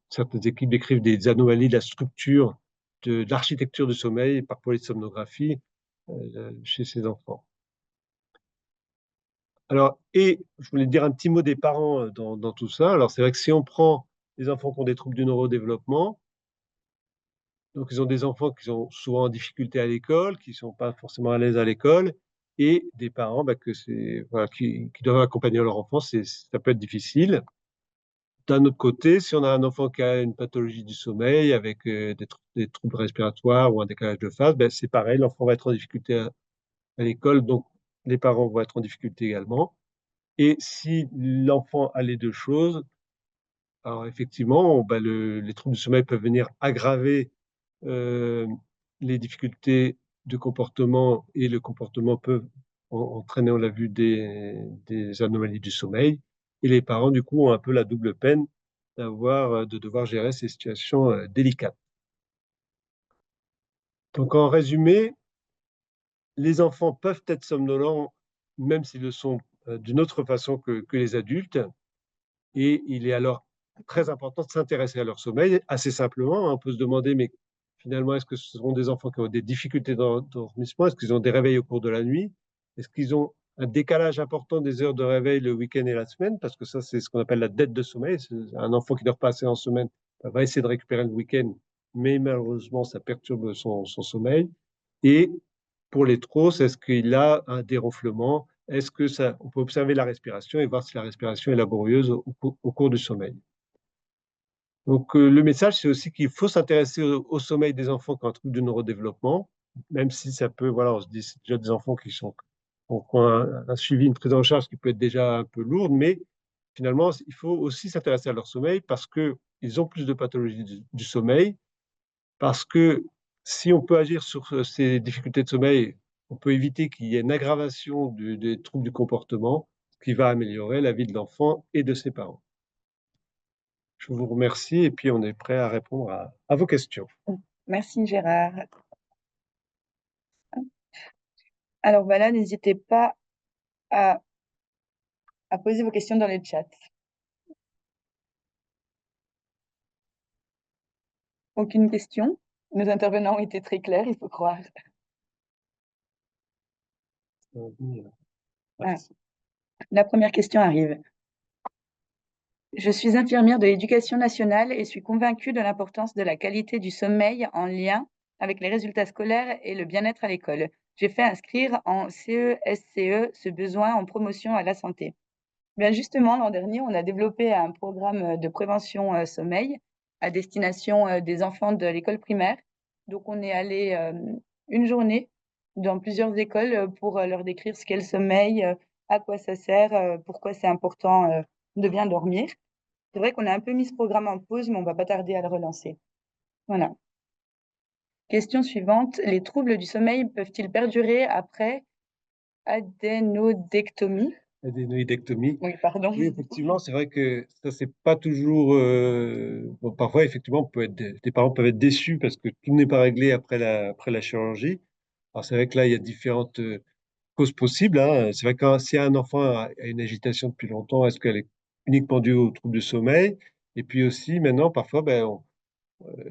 certaines équipes décrivent des anomalies de la structure de l'architecture du sommeil par polysomnographie chez ces enfants. Alors, et je voulais dire un petit mot des parents dans tout ça. Alors, c'est vrai que si on prend les enfants qui ont des troubles du neurodéveloppement, donc, ils ont des enfants qui sont souvent en difficulté à l'école, qui ne sont pas forcément à l'aise à l'école, et des parents bah, voilà, qui doivent accompagner leur enfant. Ça peut être difficile. D'un autre côté, si on a un enfant qui a une pathologie du sommeil avec des troubles respiratoires ou un décalage de phase, ben, c'est pareil, l'enfant va être en difficulté à l'école, donc les parents vont être en difficulté également. Et si l'enfant a les deux choses, alors effectivement, ben, les troubles du sommeil peuvent venir aggraver euh, les difficultés de comportement et le comportement peuvent entraîner, on l'a vu, des anomalies du sommeil. Et les parents, du coup, ont un peu la double peine de devoir gérer ces situations délicates. Donc, en résumé, les enfants peuvent être somnolents, même s'ils le sont d'une autre façon que les adultes. Et il est alors très important de s'intéresser à leur sommeil. Assez simplement, on peut se demander, mais finalement, est-ce que ce sont des enfants qui ont des difficultés d'endormissement? Est-ce qu'ils ont des réveils au cours de la nuit? Est-ce qu'ils ont un décalage important des heures de réveil le week-end et la semaine? Parce que ça, c'est ce qu'on appelle la dette de sommeil. Un enfant qui dort pas assez en semaine va essayer de récupérer le week-end, mais malheureusement, ça perturbe son sommeil. Et pour les trosses, est-ce qu'il a un déronflement? Est-ce que ça, on peut observer la respiration et voir si la respiration est laborieuse au cours du sommeil. Donc, le message, c'est aussi qu'il faut s'intéresser au sommeil des enfants qui ont un trouble du neurodéveloppement, même si ça peut, voilà, on se dit, c'est déjà des enfants qui ont un suivi, une prise en charge qui peut être déjà un peu lourde, mais finalement, il faut aussi s'intéresser à leur sommeil parce qu'ils ont plus de pathologies du sommeil, parce que si on peut agir sur ces difficultés de sommeil, on peut éviter qu'il y ait une aggravation des troubles du comportement, ce qui va améliorer la vie de l'enfant et de ses parents. Je vous remercie et puis on est prêt à répondre à vos questions. Merci Gérard. Alors voilà, n'hésitez pas à, à poser vos questions dans le chat. Aucune question? Nos intervenants ont été très clairs, il faut croire. Ah, la première question arrive. Je suis infirmière de l'éducation nationale et suis convaincue de l'importance de la qualité du sommeil en lien avec les résultats scolaires et le bien-être à l'école. J'ai fait inscrire en CE-SCE ce besoin en promotion à la santé. Bien justement, l'an dernier, on a développé un programme de prévention sommeil à destination des enfants de l'école primaire. Donc, on est allé une journée dans plusieurs écoles pour leur décrire ce qu'est le sommeil, à quoi ça sert, pourquoi c'est important de bien dormir. C'est vrai qu'on a un peu mis ce programme en pause, mais on va pas tarder à le relancer. Voilà. Question suivante. Les troubles du sommeil peuvent-ils perdurer après adénodectomie? Adénoïdectomie. Oui, pardon. Oui, effectivement, c'est vrai que ça, c'est pas toujours. Bon, parfois, effectivement, les parents peuvent être déçus parce que tout n'est pas réglé après la chirurgie. Alors, c'est vrai que là, il y a différentes causes possibles, hein. C'est vrai que si un enfant a une agitation depuis longtemps, est-ce qu'elle est uniquement due au trouble du sommeil? Et puis aussi, maintenant, parfois,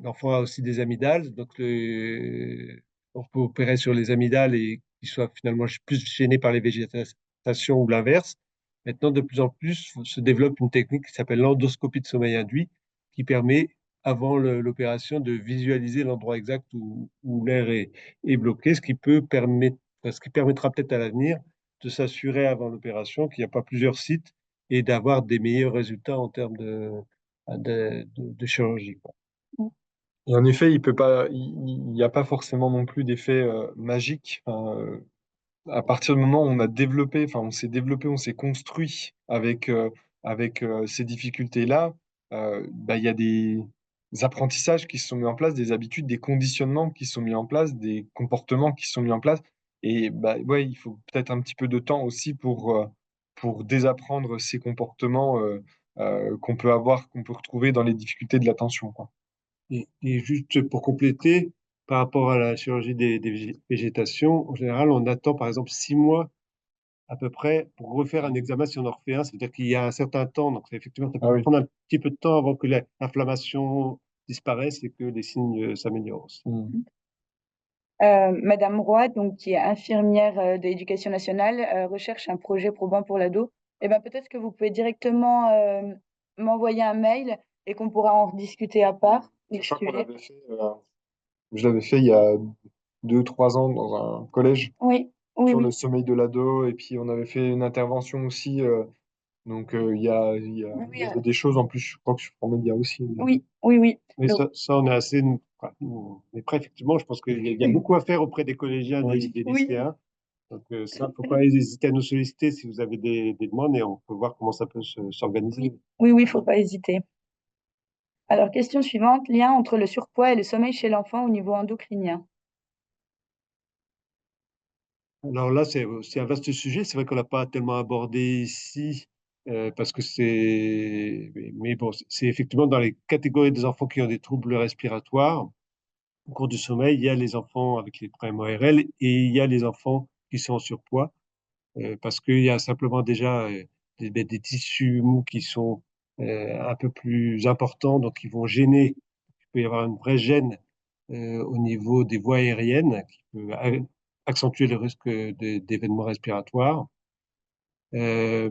l'enfant a aussi des amygdales, donc on peut opérer sur les amygdales et qu'il soit finalement plus gêné par les végétations ou l'inverse. Maintenant, de plus en plus, se développe une technique qui s'appelle l'endoscopie de sommeil induit, qui permet, avant l'opération, de visualiser l'endroit exact où l'air est bloqué, ce qui permettra peut-être à l'avenir de s'assurer avant l'opération qu'il n'y a pas plusieurs sites et d'avoir des meilleurs résultats en termes de chirurgie, quoi. Et en effet, il peut pas, il n'y a pas forcément non plus d'effet magique. Enfin, à partir du moment où on a développé, enfin, on s'est développé, on s'est construit avec ces difficultés-là, bah, il y a des apprentissages qui se sont mis en place, des habitudes, des conditionnements qui se sont mis en place, des comportements qui se sont mis en place. Et bah, ouais, il faut peut-être un petit peu de temps aussi pour désapprendre ces comportements qu'on peut avoir, qu'on peut retrouver dans les difficultés de l'attention, quoi. Et juste pour compléter, par rapport à la chirurgie des végétations, en général, on attend par exemple 6 mois à peu près pour refaire un examen si on en refait un. C'est-à-dire qu'il y a un certain temps, donc effectivement, ça Ah peut oui. prendre un petit peu de temps avant que l'inflammation disparaisse et que les signes s'améliorent aussi. Mm. Madame Roy, donc, qui est infirmière de l'éducation nationale, recherche un projet probant pour l'ado. Eh ben, peut-être que vous pouvez directement m'envoyer un mail et qu'on pourra en rediscuter à part. Je crois qu'on l'avait fait, je l'avais fait il y a 2, 3 ans dans un collège Oui, oui, sur le oui, sommeil de l'ado, et puis on avait fait une intervention aussi. Donc oui, il oui, y avait des choses en plus, je crois que sur Promédia aussi. oui, oui, oui. Mais Donc, on est assez. Enfin, mais après, effectivement, je pense qu'il y a beaucoup à faire auprès des collégiens, Oui. des oui, lycéens. Donc, ça, faut pas hésiter à nous solliciter si vous avez des demandes et on peut voir comment ça peut s'organiser. oui, oui, oui, faut pas hésiter. Alors, question suivante, lien entre le surpoids et le sommeil chez l'enfant au niveau endocrinien. Alors là, c'est un vaste sujet. C'est vrai qu'on l'a pas tellement abordé ici parce que mais bon, c'est effectivement dans les catégories des enfants qui ont des troubles respiratoires. Au cours du sommeil, il y a les enfants avec les problèmes ORL et il y a les enfants qui sont en surpoids parce qu'il y a simplement déjà des tissus mous qui sont un peu plus importants, donc ils vont gêner. Il peut y avoir une vraie gêne au niveau des voies aériennes qui peut accentuer le risque d'événements respiratoires. Euh,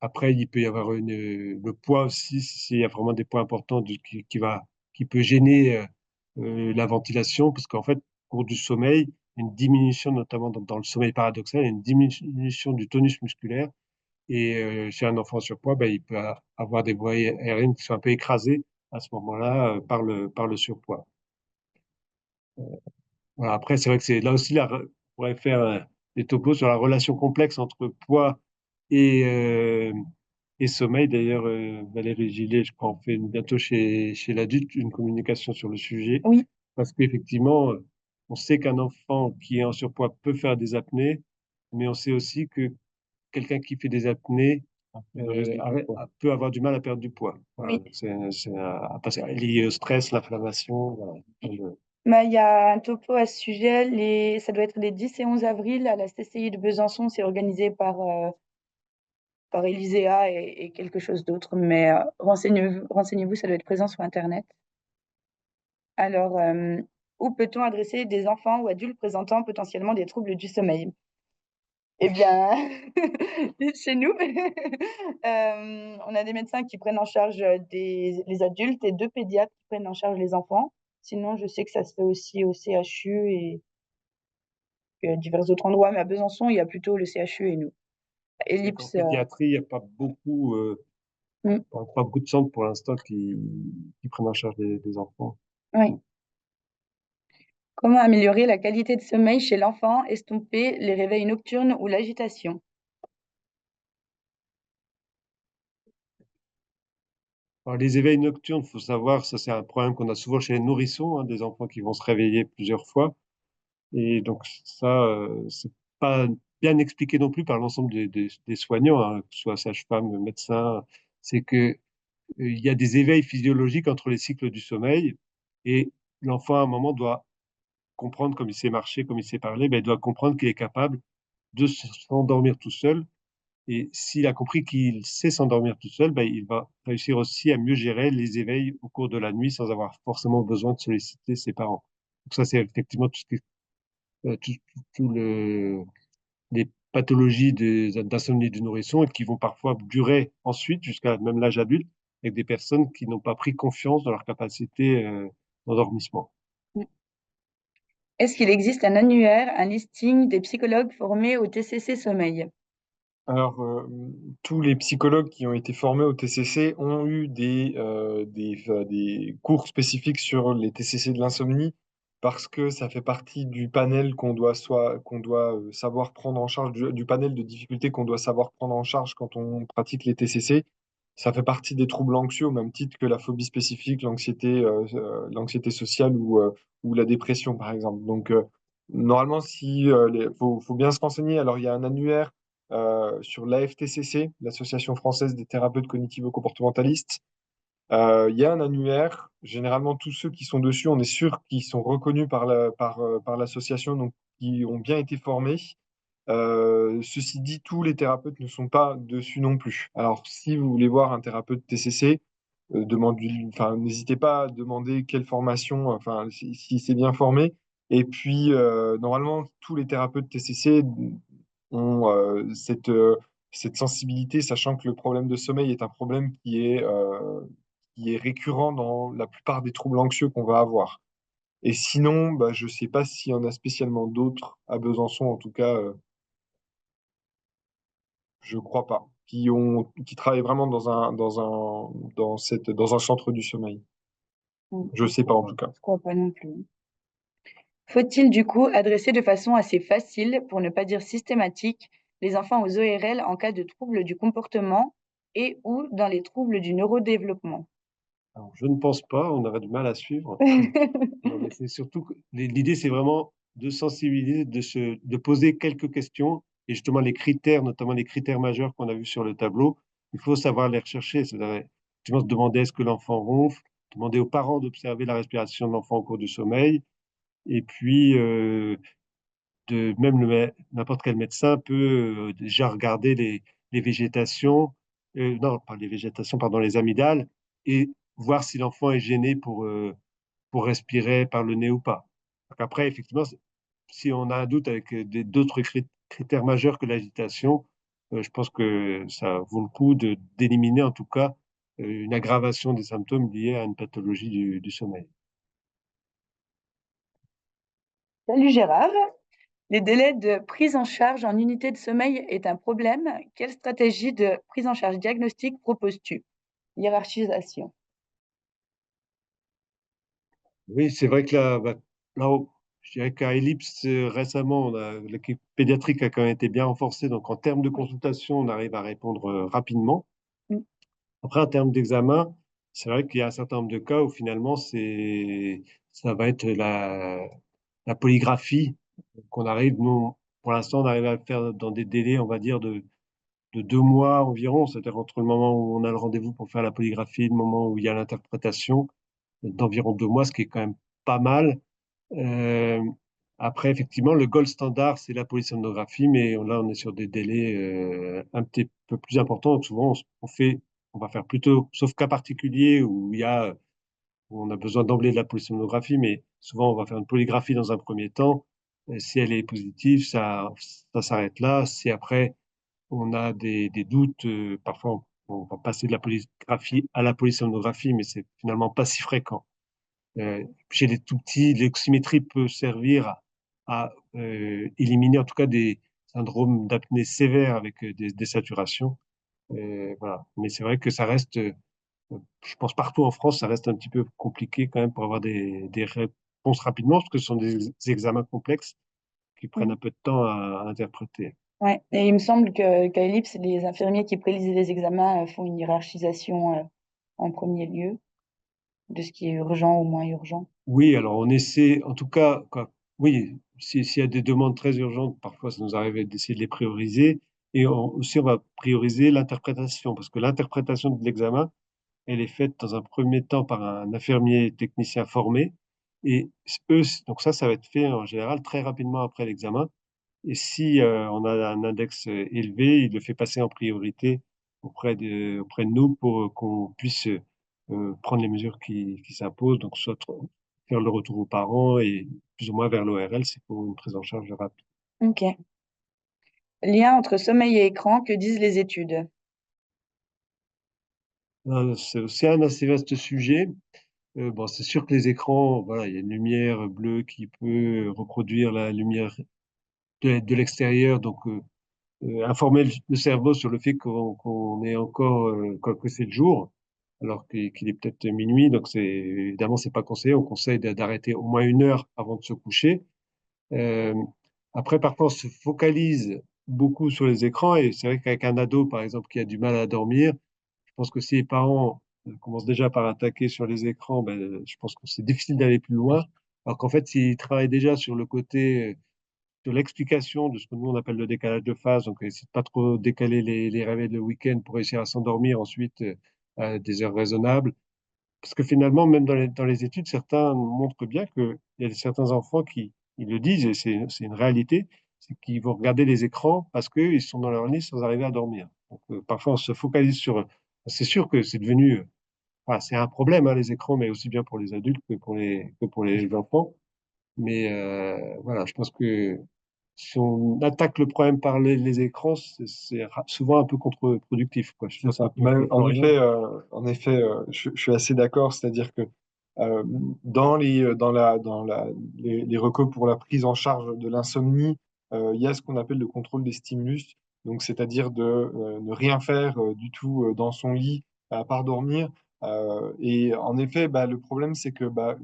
Après, il peut y avoir le poids aussi, s'il y a vraiment des poids importants qui peut gêner la ventilation, parce qu'en fait, au cours du sommeil, une diminution, notamment dans le sommeil paradoxal, il y a une diminution du tonus musculaire. Et chez un enfant en surpoids, ben, il peut avoir des voies aériennes qui sont un peu écrasées à ce moment-là par le surpoids. Voilà, après, c'est vrai que c'est là aussi, on pourrait faire des topos sur la relation complexe entre poids et, euh, et sommeil. D'ailleurs, Valérie Gillet, je crois, en fait bientôt chez l'adulte une communication sur le sujet. Oui, Parce qu'effectivement, on sait qu'un enfant qui est en surpoids peut faire des apnées, mais on sait aussi que quelqu'un qui fait des apnées peut avoir du mal à perdre du poids. Voilà, oui. lié au stress, l'inflammation. Voilà. Bah, il y a un topo à ce sujet. Ça doit être les 10 et 11 avril à la CCI de Besançon. C'est organisé par Elisea et quelque chose d'autre. Mais renseignez-vous, ça doit être présent sur Internet. Alors, où peut-on adresser des enfants ou adultes présentant potentiellement des troubles du sommeil? Eh bien, chez nous, on a des médecins qui prennent en charge les adultes et 2 pédiatres qui prennent en charge les enfants. Sinon, je sais que ça se fait aussi au CHU et à divers autres endroits, mais à Besançon, il y a plutôt le CHU et nous. Donc en Ellipse, pédiatrie, il n'y a mm, pas beaucoup de centres pour l'instant qui prennent en charge des enfants. oui. Comment améliorer la qualité de sommeil chez l'enfant, estomper les réveils nocturnes ou l'agitation? Alors, les éveils nocturnes, il faut savoir, ça c'est un problème qu'on a souvent chez les nourrissons, hein, des enfants qui vont se réveiller plusieurs fois. Et donc ça, c'est pas bien expliqué non plus par l'ensemble des soignants, hein, que ce soit sage-femme, médecin. C'est que il y a des éveils physiologiques entre les cycles du sommeil et l'enfant à un moment doit comprendre, comme il sait marcher, comme il sait parler, ben, il doit comprendre qu'il est capable de s'endormir tout seul. Et s'il a compris qu'il sait s'endormir tout seul, ben, il va réussir aussi à mieux gérer les éveils au cours de la nuit sans avoir forcément besoin de solliciter ses parents. Donc ça, c'est effectivement tout ce qui, tout les pathologies d'insomnie du nourrisson et qui vont parfois durer ensuite jusqu'à même l'âge adulte avec des personnes qui n'ont pas pris confiance dans leur capacité d'endormissement. Est-ce qu'il existe un annuaire, un listing des psychologues formés au TCC sommeil? Alors, tous les psychologues qui ont été formés au TCC ont eu des cours spécifiques sur les TCC de l'insomnie parce que ça fait partie du panel qu'on doit savoir prendre en charge, du panel de difficultés qu'on doit savoir prendre en charge quand on pratique les TCC. Ça fait partie des troubles anxieux au même titre que la phobie spécifique, l'anxiété sociale ou la dépression, par exemple. Donc, normalement, si, faut bien se renseigner. Alors, il y a un annuaire sur l'AFTCC, l'Association française des thérapeutes cognitivo-comportementalistes. Il y a un annuaire. Généralement, tous ceux qui sont dessus, on est sûr qu'ils sont reconnus par l'association, donc qui ont bien été formés. Ceci dit, tous les thérapeutes ne sont pas dessus non plus. Alors, si vous voulez voir un thérapeute TCC, enfin, n'hésitez pas à demander quelle formation, enfin, si c'est bien formé. Et puis, normalement, tous les thérapeutes TCC ont cette sensibilité, sachant que le problème de sommeil est un problème qui est récurrent dans la plupart des troubles anxieux qu'on va avoir. Et sinon, bah, je ne sais pas s'il y en a spécialement d'autres à Besançon, en tout cas, je crois pas, qui travaillent vraiment dans un centre du sommeil. Je ne sais pas en tout cas. Je crois pas non plus. Faut-il du coup adresser de façon assez facile, pour ne pas dire systématique, les enfants aux ORL en cas de troubles du comportement et ou dans les troubles du neurodéveloppement? Alors, je ne pense pas, on aurait du mal à suivre. Non, mais c'est surtout que l'idée, c'est vraiment de sensibiliser, de poser quelques questions et justement les critères, notamment les critères majeurs qu'on a vus sur le tableau, il faut savoir les rechercher. C'est-à-dire, effectivement, se demander est-ce que l'enfant ronfle, demander aux parents d'observer la respiration de l'enfant au cours du sommeil, et puis n'importe quel médecin peut déjà regarder les végétations, non, pas les végétations, pardon, les amygdales, et voir si l'enfant est gêné pour respirer par le nez ou pas. Donc après, effectivement, si on a un doute avec d'autres critères majeurs que l'agitation, je pense que ça vaut le coup d'éliminer en tout cas une aggravation des symptômes liés à une pathologie du sommeil. Salut Gérard. Les délais de prise en charge en unité de sommeil est un problème. Quelle stratégie de prise en charge diagnostique proposes-tu? Hiérarchisation. Oui, c'est vrai que je dirais qu'à Ellipse, récemment, l'équipe pédiatrique a quand même été bien renforcée. Donc, en termes de Oui. consultation, on arrive à répondre rapidement. Mm. Après, en termes d'examen, c'est vrai qu'il y a un certain nombre de cas où finalement, ça va être la polygraphie qu'on arrive, nous, pour l'instant, on arrive à le faire dans des délais, on va dire, de 2 mois environ, c'est-à-dire entre le moment où on a le rendez-vous pour faire la polygraphie et le moment où il y a l'interprétation, d'environ 2 mois, ce qui est quand même pas mal. Euh, Après, effectivement, le gold standard, c'est la polysomnographie, mais là, on est sur des délais un petit peu plus importants. Donc, souvent, on va faire plutôt, sauf cas particulier où on a besoin d'emblée de la polysomnographie, mais souvent, on va faire une polygraphie dans un premier temps. Et si elle est positive, ça s'arrête là. Si après, on a des doutes, parfois, on va passer de la polygraphie à la polysomnographie, mais c'est finalement pas si fréquent. Chez les tout petits, l'oxymétrie peut servir à éliminer en tout cas des syndromes d'apnée sévères avec des saturations. Voilà. Mais c'est vrai que ça reste, je pense partout en France, ça reste un petit peu compliqué quand même pour avoir des réponses rapidement, parce que ce sont des examens complexes qui prennent Mm. un peu de temps à interpréter. Ouais. Et il me semble qu'à Ellipse, les infirmiers qui prélisent les examens font une hiérarchisation en premier lieu de ce qui est urgent ou moins urgent. Oui, alors on essaie, en tout cas, oui, s'il y a des demandes très urgentes, parfois ça nous arrive d'essayer de les prioriser. Et aussi, on va prioriser l'interprétation, parce que l'interprétation de l'examen, elle est faite dans un premier temps par un infirmier technicien formé. Et eux, donc ça va être fait en général très rapidement après l'examen. Et si on a un index élevé, il le fait passer en priorité auprès de nous pour qu'on puisse prendre les mesures qui s'imposent, donc soit faire le retour aux parents et plus ou moins vers l'ORL, c'est pour une prise en charge rapide. Ok. Lien entre sommeil et écran, que disent les études? C'est aussi un assez vaste sujet. Bon, c'est sûr que les écrans, voilà, il y a une lumière bleue qui peut reproduire la lumière de l'extérieur, donc informer le cerveau sur le fait qu'on est encore, que c'est le jour, alors qu'il est peut-être minuit. Donc, évidemment, c'est pas conseillé. On conseille d'arrêter au moins 1 heure avant de se coucher. Euh, Après, parfois, on se focalise beaucoup sur les écrans et c'est vrai qu'avec un ado, par exemple, qui a du mal à dormir, je pense que si les parents commencent déjà par attaquer sur les écrans, ben, je pense que c'est difficile d'aller plus loin. Alors qu'en fait, s'ils travaillent déjà sur le côté de l'explication de ce que nous on appelle le décalage de phase, donc essayer de pas trop décaler les réveils le week-end pour réussir à s'endormir ensuite à des heures raisonnables. Parce que finalement, même dans les études, certains montrent bien qu'il y a certains enfants qui ils le disent, et c'est une réalité, c'est qu'ils vont regarder les écrans parce qu'ils sont dans leur lit sans arriver à dormir. Donc, parfois, on se focalise sur. C'est sûr que c'est devenu. Enfin, c'est un problème, hein, les écrans, mais aussi bien pour les adultes que pour les enfants. Mais voilà, je pense que si on attaque le problème par les écrans, c'est souvent un peu contre-productif, quoi. Je sais C'est pas ce que ça. tu en penses, Florian. En effet, je suis assez d'accord. C'est-à-dire que euh, les recos pour la prise en charge de l'insomnie, il y a ce qu'on appelle le contrôle des stimulus. Donc, c'est-à-dire de ne rien faire du tout dans son lit à part dormir. Et en effet, bah, le problème, c'est que bah,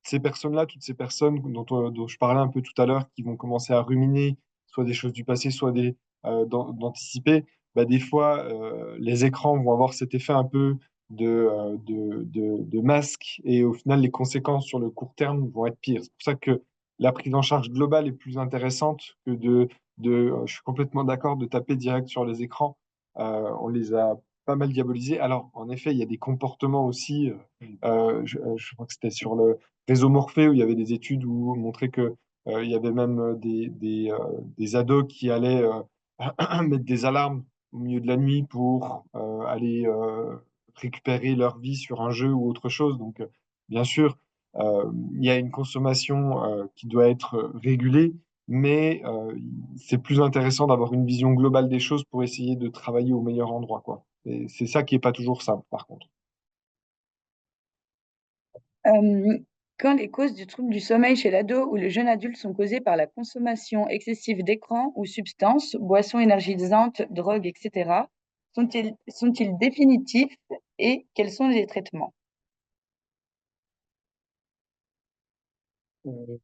ces personnes-là, toutes ces personnes dont je parlais un peu tout à l'heure, qui vont commencer à ruminer soit des choses du passé, soit d'anticiper bah, des fois, les écrans vont avoir cet effet un peu de masque et au final, les conséquences sur le court terme vont être pires. C'est pour ça que la prise en charge globale est plus intéressante que je suis complètement d'accord, de taper direct sur les écrans. On les a pas mal diabolisés. Alors, en effet, il y a des comportements aussi. Je crois que c'était sur le réseau Morphée où il y avait des études où on montrait que il y avait même des ados qui allaient mettre des alarmes au milieu de la nuit pour aller récupérer leur vie sur un jeu ou autre chose. Donc, bien sûr, il y a une consommation qui doit être régulée, mais c'est plus intéressant d'avoir une vision globale des choses pour essayer de travailler au meilleur endroit, quoi. Et c'est ça qui est pas toujours simple, par contre. Euh, Quand les causes du trouble du sommeil chez l'ado ou le jeune adulte sont causées par la consommation excessive d'écrans ou substances, boissons énergisantes, drogues, etc., sont-ils définitifs et quels sont les traitements? Euh,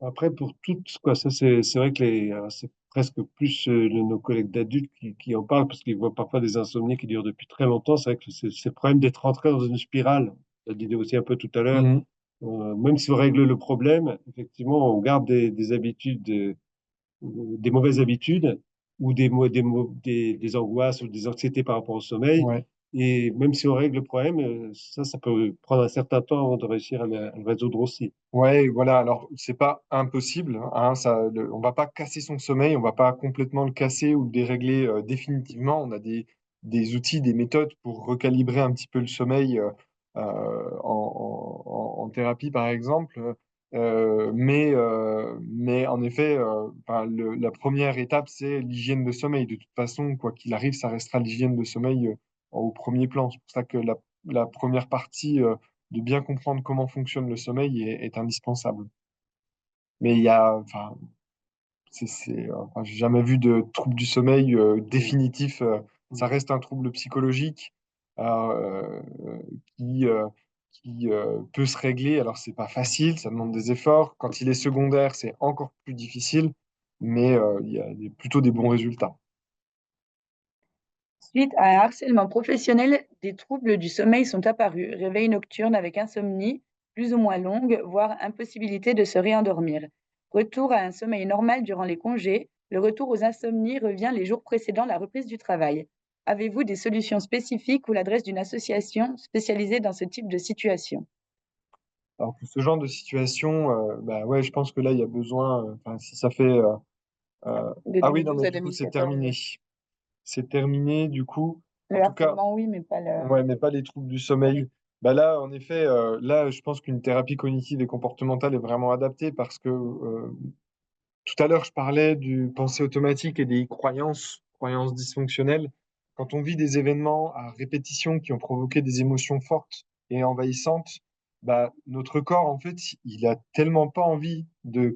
Après, pour toutes, quoi, ça, c'est vrai que c'est presque plus nos collègues d'adultes qui en parlent parce qu'ils voient parfois des insomnies qui durent depuis très longtemps. C'est vrai que c'est le problème d'être rentré dans une spirale. Je le disais aussi un peu tout à l'heure. Mhm. Même si on règle le problème, effectivement, on garde des habitudes, des mauvaises habitudes ou des angoisses ou des anxiétés par rapport au sommeil. Ouais. Et même si on règle le problème, ça peut prendre un certain temps avant de réussir à le résoudre aussi. Ouais, voilà. Alors, c'est pas impossible, hein, on va pas casser son sommeil, on va pas complètement le casser ou le dérégler définitivement. On a des outils, des méthodes pour recalibrer un petit peu le sommeil en thérapie, par exemple. Mais en effet, enfin, la première étape, c'est l'hygiène de sommeil. De toute façon, quoi qu'il arrive, ça restera l'hygiène de sommeil au premier plan. C'est pour ça que la première partie de bien comprendre comment fonctionne le sommeil est indispensable. Mais il y a, enfin, enfin, j'ai jamais vu de trouble du sommeil définitif. Ça reste un trouble psychologique euh, euh, qui, euh, qui peut se régler. Alors, c'est pas facile, ça demande des efforts. Quand il est secondaire, c'est encore plus difficile, mais il y a plutôt des bons résultats. Suite à un harcèlement professionnel, des troubles du sommeil sont apparus, réveil nocturne avec insomnie, plus ou moins longue, voire impossibilité de se réendormir. Retour à un sommeil normal durant les congés, le retour aux insomnies revient les jours précédant la reprise du travail. Avez-vous des solutions spécifiques ou l'adresse d'une association spécialisée dans ce type de situation? Alors, pour ce genre de situation, bah ouais, je pense que là, il y a besoin, enfin, si ça fait, De ah oui, non, 2012 mais à du coup, 2014. c'est terminé, du coup. En Le tout cas, harcèlement, oui, mais pas le... ouais, mais pas les troubles du sommeil. Bah là, en effet, là, je pense qu'une thérapie cognitive et comportementale est vraiment adaptée parce que tout à l'heure, je parlais du pensée automatique et des croyances dysfonctionnelles. Quand on vit des événements à répétition qui ont provoqué des émotions fortes et envahissantes, bah, notre corps, en fait, il a tellement pas envie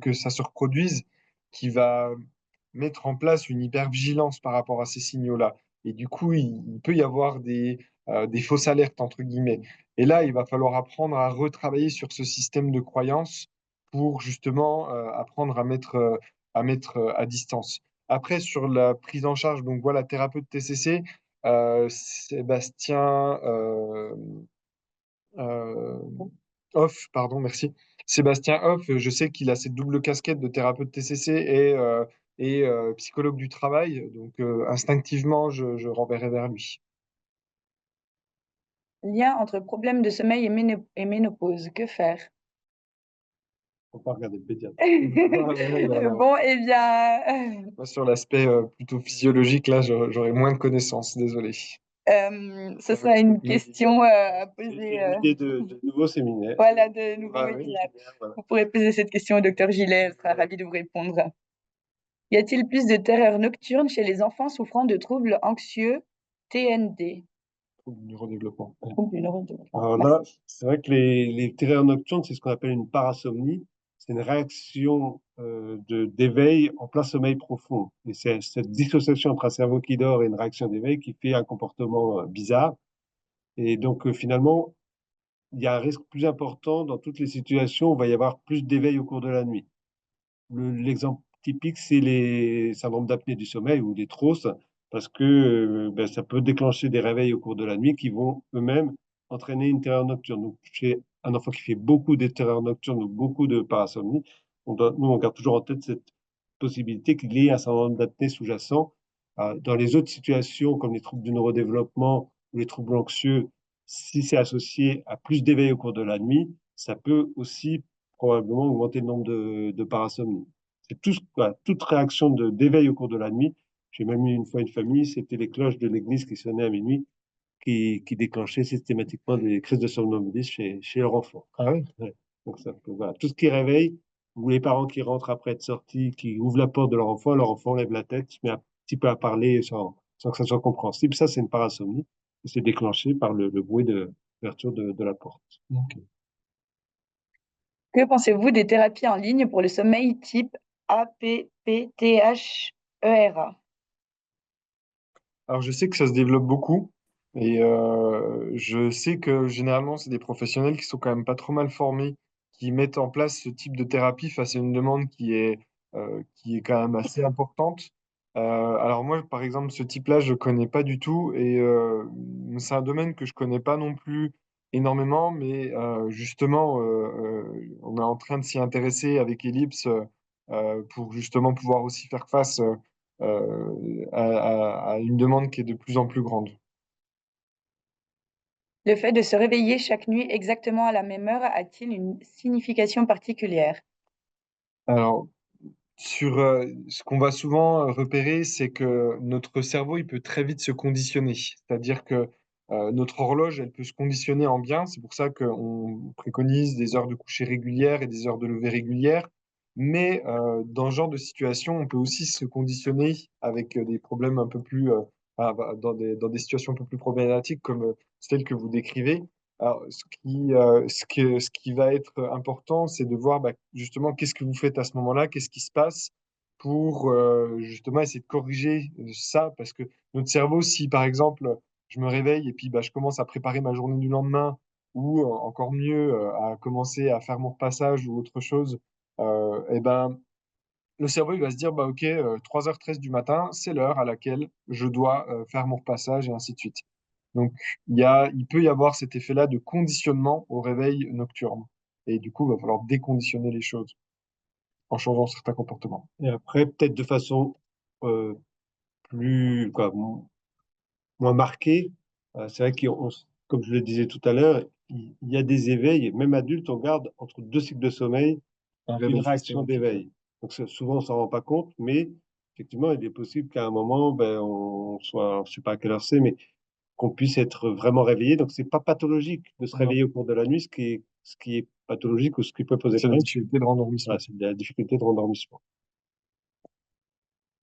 que ça se reproduise qu'il va mettre en place une hypervigilance par rapport à ces signaux-là. Et du coup, il peut y avoir des fausses alertes, entre guillemets. Et là, il va falloir apprendre à retravailler sur ce système de croyances pour justement apprendre à mettre à distance. Après, sur la prise en charge, donc voilà, thérapeute TCC, Sébastien euh, Hoff, pardon, merci. Sébastien Hoff, je sais qu'il a cette double casquette de thérapeute TCC et psychologue du travail, donc instinctivement, je renverrai vers lui. Lien entre problème de sommeil et ménopause, que faire? Faut pas regarder le pédiatre. Bon, eh bien, Moi, sur l'aspect plutôt physiologique, là, j'aurais moins de connaissances, désolé. ce Ça va sera être une une question à C'est poser. une idée de nouveau séminaire. Voilà, de nouveau Ah oui. webinaire. Voilà. Vous pourrez poser cette question au docteur Gillet, elle sera ravie de vous répondre. Y a-t-il plus de terreur nocturne chez les enfants souffrant de troubles anxieux, TND? Trouble du neurodéveloppement. Troubles du neurodéveloppement. Alors là, Merci. c'est vrai que les terreurs nocturnes, c'est ce qu'on appelle une parasomnie. C'est une réaction d'éveil en plein sommeil profond. Et c'est cette dissociation entre un cerveau qui dort et une réaction d'éveil qui fait un comportement bizarre. Et donc, finalement, il y a un risque plus important dans toutes les situations où il va y avoir plus d'éveil au cours de la nuit. L'exemple typique, c'est les syndromes d'apnée du sommeil ou les TROS, parce que ben, ça peut déclencher des réveils au cours de la nuit qui vont eux-mêmes entraîner une terreur nocturne. Donc, chez un enfant qui fait beaucoup de terreurs nocturnes ou beaucoup de parasomnie, nous, on garde toujours en tête cette possibilité qu'il y ait un syndrome d'apnée sous-jacent. Dans les autres situations, comme les troubles du neurodéveloppement ou les troubles anxieux, si c'est associé à plus d'éveil au cours de la nuit, ça peut aussi probablement augmenter le nombre de parasomnies. C'est tout, quoi, toute réaction d'éveil au cours de la nuit. J'ai même eu une fois une famille, c'était les cloches de l'église qui sonnaient à minuit, qui déclenchaient systématiquement des crises de somnambulisme chez leur enfant. Ah oui. Ouais. Donc ça, voilà. Tout ce qui réveille, ou les parents qui rentrent après être sortis, qui ouvrent la porte de leur enfant lève la tête, se met un petit peu à parler sans que ça soit compréhensible. Ça, c'est une parasomnie. C'est déclenché par le bruit de l'ouverture de la porte. Ok. Que pensez-vous des thérapies en ligne pour le sommeil type APPTHERA? Alors, je sais que ça se développe beaucoup et je sais que généralement, c'est des professionnels qui sont quand même pas trop mal formés qui mettent en place ce type de thérapie face à une demande qui est quand même assez importante. Alors moi, par exemple, ce type-là, je connais pas du tout et c'est un domaine que je connais pas non plus énormément, mais justement, on est en train de s'y intéresser avec Ellipse pour justement pouvoir aussi faire face à une demande qui est de plus en plus grande. Le fait de se réveiller chaque nuit exactement à la même heure a-t-il une signification particulière? Alors, ce qu'on va souvent repérer, c'est que notre cerveau, il peut très vite se conditionner. C'est-à-dire que notre horloge, elle peut se conditionner en bien. C'est pour ça qu'on préconise des heures de coucher régulières et des heures de lever régulières. Mais dans ce genre de situation, on peut aussi se conditionner avec des problèmes un peu plus, dans des situations un peu plus problématiques comme celles que vous décrivez. Alors, ce qui va être important, c'est de voir justement qu'est-ce que vous faites à ce moment-là, qu'est-ce qui se passe pour justement essayer de corriger ça. Parce que notre cerveau, si par exemple, je me réveille et puis je commence à préparer ma journée du lendemain, ou encore mieux, à commencer à faire mon repassage ou autre chose, et ben, le cerveau il va se dire, bah, ok, 3h13 du matin, c'est l'heure à laquelle je dois faire mon repassage et ainsi de suite. Donc, il peut y avoir cet effet-là de conditionnement au réveil nocturne. Et du coup, il va falloir déconditionner les choses en changeant certains comportements. Et après, peut-être de façon euh, moins marquée, c'est vrai comme je le disais tout à l'heure, il y a des éveils, même adultes, on garde entre deux cycles de sommeil Un une réveil réaction systématique. Ouais. d'éveil. Donc souvent, on s'en rend pas compte, mais effectivement, il est possible qu'à un moment, on soit, je sais pas à quelle heure c'est, mais qu'on puisse être vraiment réveillé. Donc, c'est pas pathologique de se Non, réveiller au cours de la nuit. Ce qui est pathologique ou ce qui peut poser c'est la problème, difficulté de voilà, rendormissement. c'est de la difficulté de rendormissement.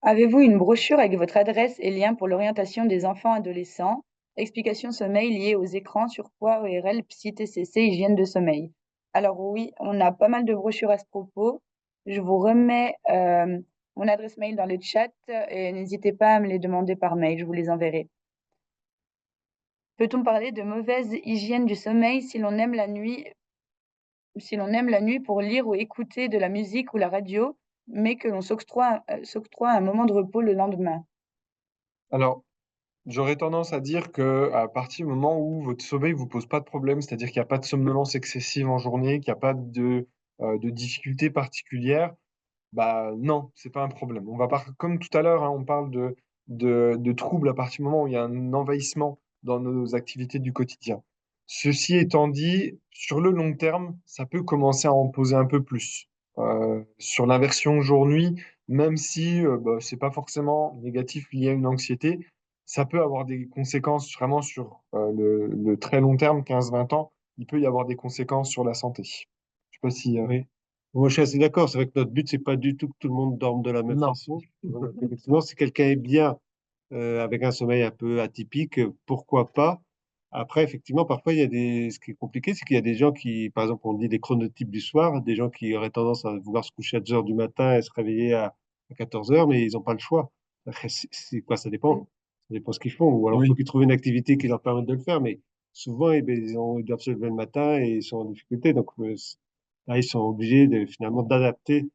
Avez-vous une brochure avec votre adresse et lien pour l'orientation des enfants adolescents? Explication sommeil liée aux écrans, surpoids, ORL, psy, TCC, hygiène de sommeil. Alors oui, on a pas mal de brochures à ce propos. Je vous remets mon adresse mail dans le chat et n'hésitez pas à me les demander par mail, je vous les enverrai. Peut-on parler de mauvaise hygiène du sommeil si l'on aime la nuit, pour lire ou écouter de la musique ou la radio, mais que l'on s'octroie un moment de repos le lendemain? Alors, j'aurais tendance à dire que à partir du moment où votre sommeil vous pose pas de problème, c'est-à-dire qu'il n'y a pas de somnolence excessive en journée, qu'il n'y a pas de difficultés particulières, bah non, c'est pas un problème. On va comme tout à l'heure, hein, on parle de troubles à partir du moment où il y a un envahissement dans nos activités du quotidien. Ceci étant dit, sur le long terme, ça peut commencer à en poser un peu plus. Sur l'inversion jour-nuit, même si c'est pas forcément négatif lié à une anxiété, ça peut avoir des conséquences vraiment sur le très long terme, 15-20 ans, il peut y avoir des conséquences sur la santé. Je sais pas si... Oui. Moi, je suis assez d'accord. C'est vrai que notre but, c'est pas du tout que tout le monde dorme de la même Non. façon. Donc, effectivement, si quelqu'un est bien avec un sommeil un peu atypique, pourquoi pas? Après, effectivement, parfois, ce qui est compliqué, c'est qu'il y a des gens qui, par exemple, on dit des chronotypes du soir, des gens qui auraient tendance à vouloir se coucher à 2 heures du matin et se réveiller à 14 heures, mais ils n'ont pas le choix. Après, c'est quoi? Ça dépend. Ça dépend ce qu'ils font. Ou alors, il faut Oui. qu'ils trouvent une activité qui leur permette de le faire. Mais souvent, eh ben, ils doivent se lever le matin et ils sont en difficulté. Donc, là, ils sont obligés finalement d'adapter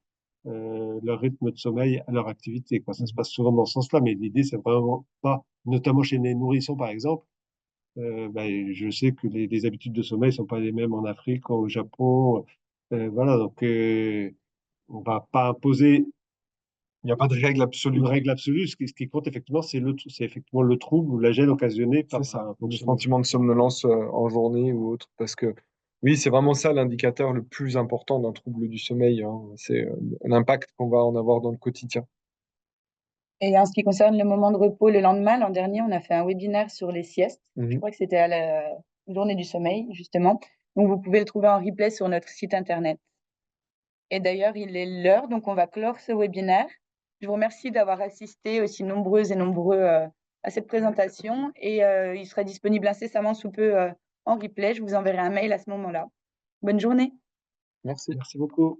leur rythme de sommeil à leur activité, quoi. Ça se passe souvent dans ce sens-là, mais l'idée, c'est vraiment pas, notamment chez les nourrissons, par exemple, je sais que les habitudes de sommeil sont pas les mêmes en Afrique, au Japon, voilà, donc on va pas imposer Il n'y a pas de règle absolue, une quoi. règle absolue. Ce qui compte effectivement, c'est effectivement le trouble ou la gêne occasionnée C'est par ça, un le fonctionnement. sentiment de somnolence en journée ou autre. Parce que oui, c'est vraiment ça l'indicateur le plus important d'un trouble du sommeil, hein. C'est l'impact qu'on va en avoir dans le quotidien. Et en ce qui concerne le moment de repos le lendemain, l'an dernier, on a fait un webinaire sur les siestes. Je Mhm. crois que c'était à la journée du sommeil, justement. Donc, vous pouvez le trouver en replay sur notre site internet. Et d'ailleurs, il est l'heure, donc on va clore ce webinaire. Je vous remercie d'avoir assisté aussi nombreuses et nombreux à cette présentation et il sera disponible incessamment sous peu en replay. Je vous enverrai un mail à ce moment-là. Bonne journée. Merci. Merci beaucoup.